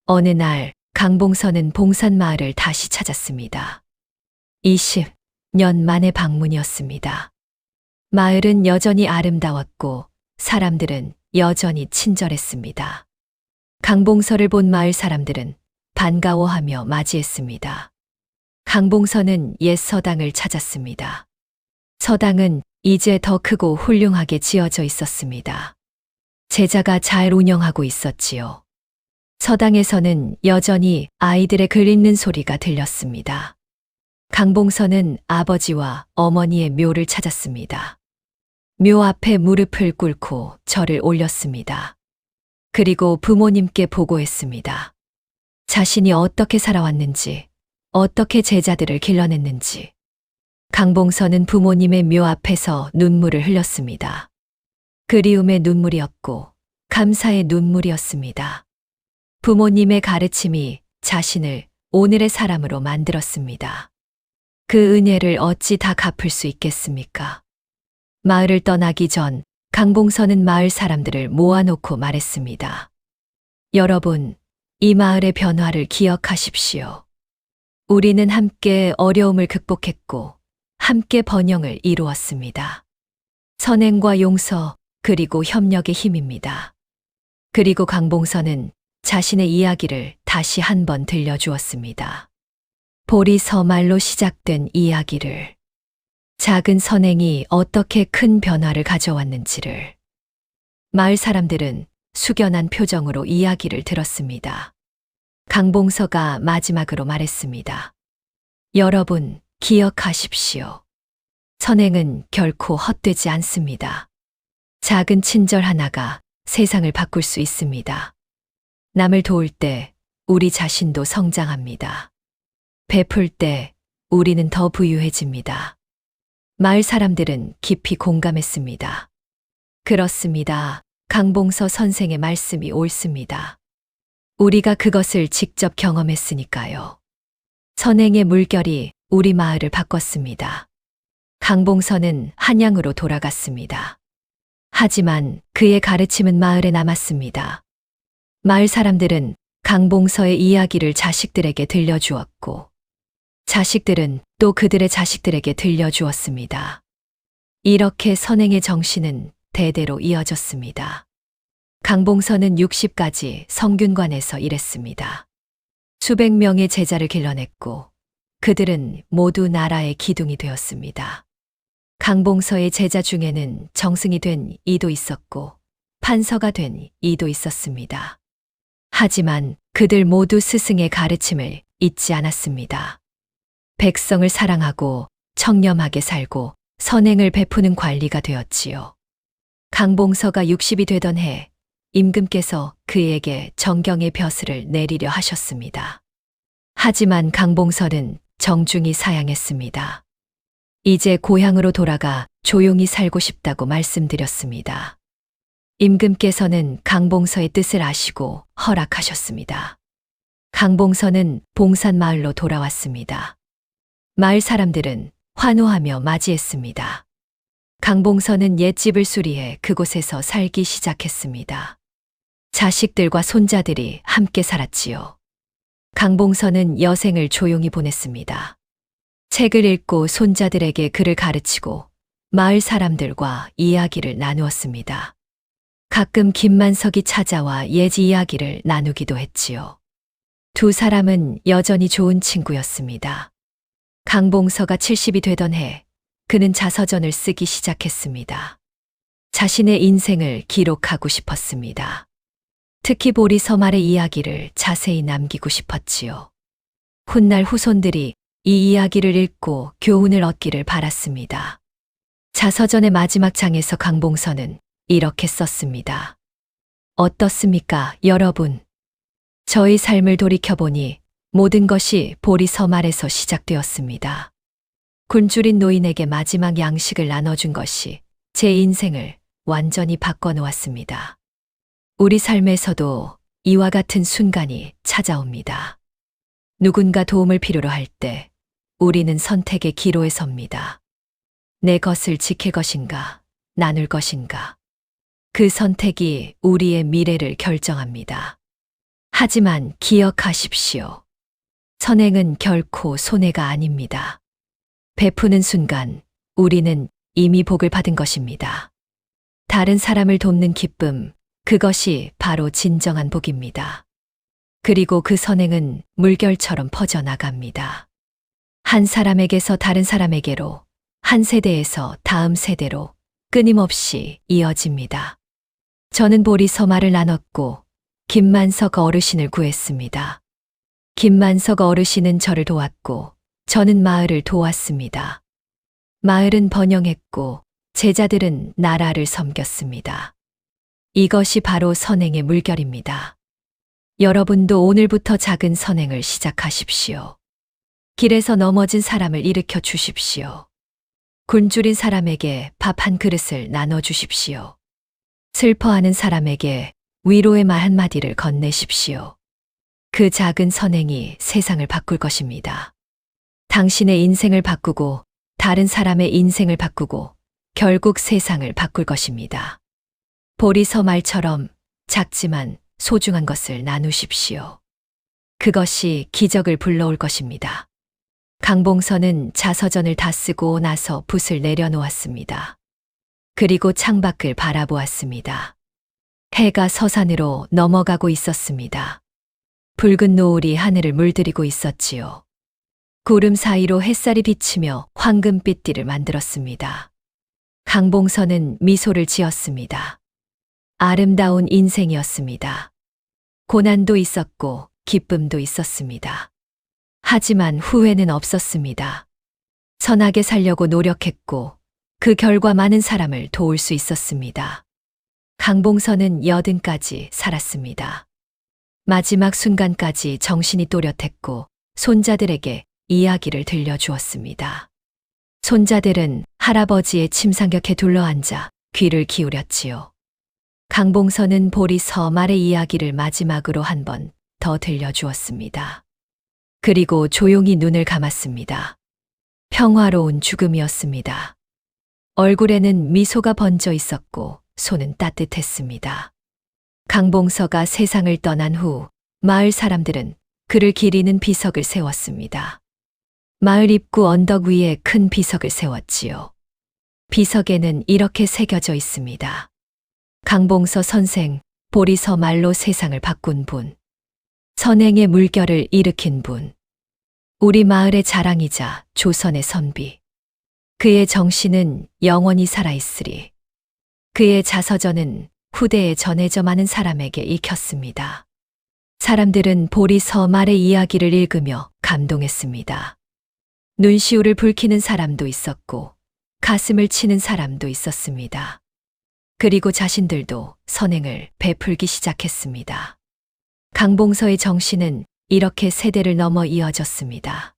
어느 날 강봉서는 봉산마을을 다시 찾았습니다. 20년 만의 방문이었습니다. 마을은 여전히 아름다웠고 사람들은 여전히 친절했습니다. 강봉서를 본 마을 사람들은 반가워하며 맞이했습니다. 강봉서는 옛 서당을 찾았습니다. 서당은 이제 더 크고 훌륭하게 지어져 있었습니다. 제자가 잘 운영하고 있었지요. 서당에서는 여전히 아이들의 글 읽는 소리가 들렸습니다. 강봉서는 아버지와 어머니의 묘를 찾았습니다. 묘 앞에 무릎을 꿇고 절을 올렸습니다. 그리고 부모님께 보고했습니다. 자신이 어떻게 살아왔는지, 어떻게 제자들을 길러냈는지. 강봉서는 부모님의 묘 앞에서 눈물을 흘렸습니다. 그리움의 눈물이었고 감사의 눈물이었습니다. 부모님의 가르침이 자신을 오늘의 사람으로 만들었습니다. 그 은혜를 어찌 다 갚을 수 있겠습니까? 마을을 떠나기 전 강봉서는 마을 사람들을 모아놓고 말했습니다. 여러분, 이 마을의 변화를 기억하십시오. 우리는 함께 어려움을 극복했고 함께 번영을 이루었습니다. 선행과 용서 그리고 협력의 힘입니다. 그리고 강봉서는 자신의 이야기를 다시 한 번 들려주었습니다. 보리서 말로 시작된 이야기를, 작은 선행이 어떻게 큰 변화를 가져왔는지를. 마을 사람들은 숙연한 표정으로 이야기를 들었습니다. 강봉서가 마지막으로 말했습니다. 여러분, 기억하십시오. 선행은 결코 헛되지 않습니다. 작은 친절 하나가 세상을 바꿀 수 있습니다. 남을 도울 때 우리 자신도 성장합니다. 베풀 때 우리는 더 부유해집니다. 마을 사람들은 깊이 공감했습니다. 그렇습니다. 강봉서 선생의 말씀이 옳습니다. 우리가 그것을 직접 경험했으니까요. 선행의 물결이 우리 마을을 바꿨습니다. 강봉서는 한양으로 돌아갔습니다. 하지만 그의 가르침은 마을에 남았습니다. 마을 사람들은 강봉서의 이야기를 자식들에게 들려주었고 자식들은 또 그들의 자식들에게 들려주었습니다. 이렇게 선행의 정신은 대대로 이어졌습니다. 강봉서는 60까지 성균관에서 일했습니다. 수백 명의 제자를 길러냈고 그들은 모두 나라의 기둥이 되었습니다. 강봉서의 제자 중에는 정승이 된 이도 있었고 판서가 된 이도 있었습니다. 하지만 그들 모두 스승의 가르침을 잊지 않았습니다. 백성을 사랑하고 청렴하게 살고 선행을 베푸는 관리가 되었지요. 강봉서가 60이 되던 해 임금께서 그에게 정경의 벼슬을 내리려 하셨습니다. 하지만 강봉서는 정중히 사양했습니다. 이제 고향으로 돌아가 조용히 살고 싶다고 말씀드렸습니다. 임금께서는 강봉서의 뜻을 아시고 허락하셨습니다. 강봉서는 봉산마을로 돌아왔습니다. 마을 사람들은 환호하며 맞이했습니다. 강봉서는 옛집을 수리해 그곳에서 살기 시작했습니다. 자식들과 손자들이 함께 살았지요. 강봉서는 여생을 조용히 보냈습니다. 책을 읽고 손자들에게 글을 가르치고 마을 사람들과 이야기를 나누었습니다. 가끔 김만석이 찾아와 옛 이야기를 나누기도 했지요. 두 사람은 여전히 좋은 친구였습니다. 강봉서가 70이 되던 해 그는 자서전을 쓰기 시작했습니다. 자신의 인생을 기록하고 싶었습니다. 특히 보리서 말의 이야기를 자세히 남기고 싶었지요. 훗날 후손들이 이 이야기를 읽고 교훈을 얻기를 바랐습니다. 자서전의 마지막 장에서 강봉서는 이렇게 썼습니다. 어떻습니까, 여러분? 저희 삶을 돌이켜보니 모든 것이 보리섬 아래서 시작되었습니다. 굶주린 노인에게 마지막 양식을 나눠준 것이 제 인생을 완전히 바꿔놓았습니다. 우리 삶에서도 이와 같은 순간이 찾아옵니다. 누군가 도움을 필요로 할 때 우리는 선택의 기로에 섭니다. 내 것을 지킬 것인가, 나눌 것인가. 그 선택이 우리의 미래를 결정합니다. 하지만 기억하십시오. 선행은 결코 손해가 아닙니다. 베푸는 순간 우리는 이미 복을 받은 것입니다. 다른 사람을 돕는 기쁨, 그것이 바로 진정한 복입니다. 그리고 그 선행은 물결처럼 퍼져나갑니다. 한 사람에게서 다른 사람에게로, 한 세대에서 다음 세대로 끊임없이 이어집니다. 저는 보리섬 알을 나눴고 김만석 어르신을 구했습니다. 김만석 어르신은 저를 도왔고 저는 마을을 도왔습니다. 마을은 번영했고 제자들은 나라를 섬겼습니다. 이것이 바로 선행의 물결입니다. 여러분도 오늘부터 작은 선행을 시작하십시오. 길에서 넘어진 사람을 일으켜 주십시오. 굶주린 사람에게 밥 한 그릇을 나눠주십시오. 슬퍼하는 사람에게 위로의 말 한마디를 건네십시오. 그 작은 선행이 세상을 바꿀 것입니다. 당신의 인생을 바꾸고 다른 사람의 인생을 바꾸고 결국 세상을 바꿀 것입니다. 보리섬 알처럼 작지만 소중한 것을 나누십시오. 그것이 기적을 불러올 것입니다. 강봉서는 자서전을 다 쓰고 나서 붓을 내려놓았습니다. 그리고 창밖을 바라보았습니다. 해가 서산으로 넘어가고 있었습니다. 붉은 노을이 하늘을 물들이고 있었지요. 구름 사이로 햇살이 비치며 황금빛띠를 만들었습니다. 강봉서는 미소를 지었습니다. 아름다운 인생이었습니다. 고난도 있었고 기쁨도 있었습니다. 하지만 후회는 없었습니다. 선하게 살려고 노력했고 그 결과 많은 사람을 도울 수 있었습니다. 강봉서는 80까지 살았습니다. 마지막 순간까지 정신이 또렷했고 손자들에게 이야기를 들려주었습니다. 손자들은 할아버지의 침상격에 둘러앉아 귀를 기울였지요. 강봉서는 보리섬 아래 이야기를 마지막으로 한 번 더 들려주었습니다. 그리고 조용히 눈을 감았습니다. 평화로운 죽음이었습니다. 얼굴에는 미소가 번져 있었고 손은 따뜻했습니다. 강봉서가 세상을 떠난 후 마을 사람들은 그를 기리는 비석을 세웠습니다. 마을 입구 언덕 위에 큰 비석을 세웠지요. 비석에는 이렇게 새겨져 있습니다. 강봉서 선생, 보리섬 알로 세상을 바꾼 분. 선행의 물결을 일으킨 분. 우리 마을의 자랑이자 조선의 선비. 그의 정신은 영원히 살아있으리. 그의 자서전은 후대에 전해져 많은 사람에게 읽혔습니다. 사람들은 보리섬 알의 이야기를 읽으며 감동했습니다. 눈시울을 붉히는 사람도 있었고 가슴을 치는 사람도 있었습니다. 그리고 자신들도 선행을 베풀기 시작했습니다. 강봉서의 정신은 이렇게 세대를 넘어 이어졌습니다.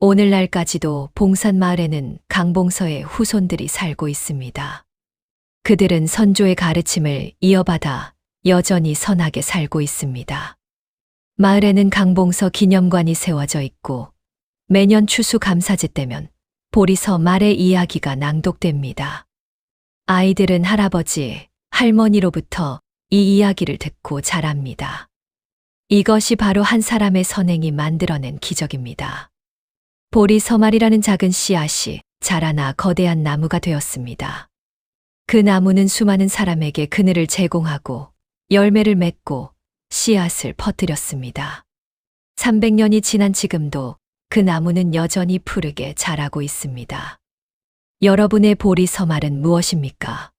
오늘날까지도 봉산마을에는 강봉서의 후손들이 살고 있습니다. 그들은 선조의 가르침을 이어받아 여전히 선하게 살고 있습니다. 마을에는 강봉서 기념관이 세워져 있고 매년 추수감사제 때면 보리섬 알의 이야기가 낭독됩니다. 아이들은 할아버지, 할머니로부터 이 이야기를 듣고 자랍니다. 이것이 바로 한 사람의 선행이 만들어낸 기적입니다. 보리섬 알이라는 작은 씨앗이 자라나 거대한 나무가 되었습니다. 그 나무는 수많은 사람에게 그늘을 제공하고 열매를 맺고 씨앗을 퍼뜨렸습니다. 300년이 지난 지금도 그 나무는 여전히 푸르게 자라고 있습니다. 여러분의 보리섬 알은 무엇입니까?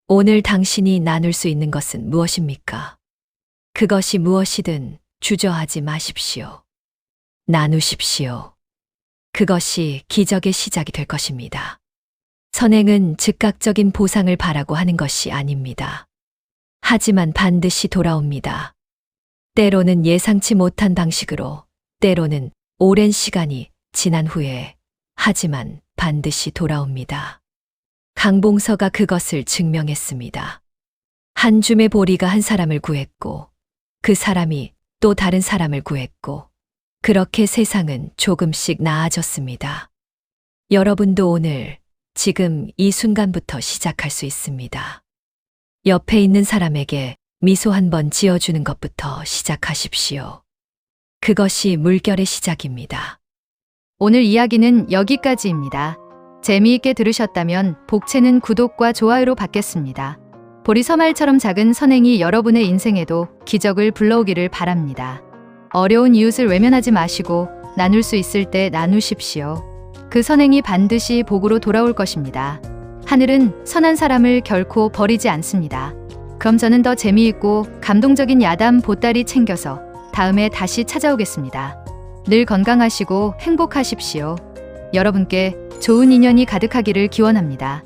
오늘 당신이 나눌 수 있는 것은 무엇입니까? 그것이 무엇이든 주저하지 마십시오. 나누십시오. 그것이 기적의 시작이 될 것입니다. 선행은 즉각적인 보상을 바라고 하는 것이 아닙니다. 하지만 반드시 돌아옵니다. 때로는 예상치 못한 방식으로, 때로는 오랜 시간이 지난 후에, 하지만 반드시 돌아옵니다. 강봉서가 그것을 증명했습니다. 한 줌의 보리가 한 사람을 구했고, 그 사람이 또 다른 사람을 구했고, 그렇게 세상은 조금씩 나아졌습니다. 여러분도 오늘, 지금 이 순간부터 시작할 수 있습니다. 옆에 있는 사람에게 미소 한번 지어주는 것부터 시작하십시오. 그것이 물결의 시작입니다. 오늘 이야기는 여기까지입니다. 재미있게 들으셨다면 복채는 구독과 좋아요로 받겠습니다. 보리 서말처럼 작은 선행이 여러분의 인생에도 기적을 불러오기를 바랍니다. 어려운 이웃을 외면하지 마시고 나눌 수 있을 때 나누십시오. 그 선행이 반드시 복으로 돌아올 것입니다. 하늘은 선한 사람을 결코 버리지 않습니다. 그럼 저는 더 재미있고 감동적인 야담 보따리 챙겨서 다음에 다시 찾아오겠습니다. 늘 건강하시고 행복하십시오. 여러분께 좋은 인연이 가득하기를 기원합니다.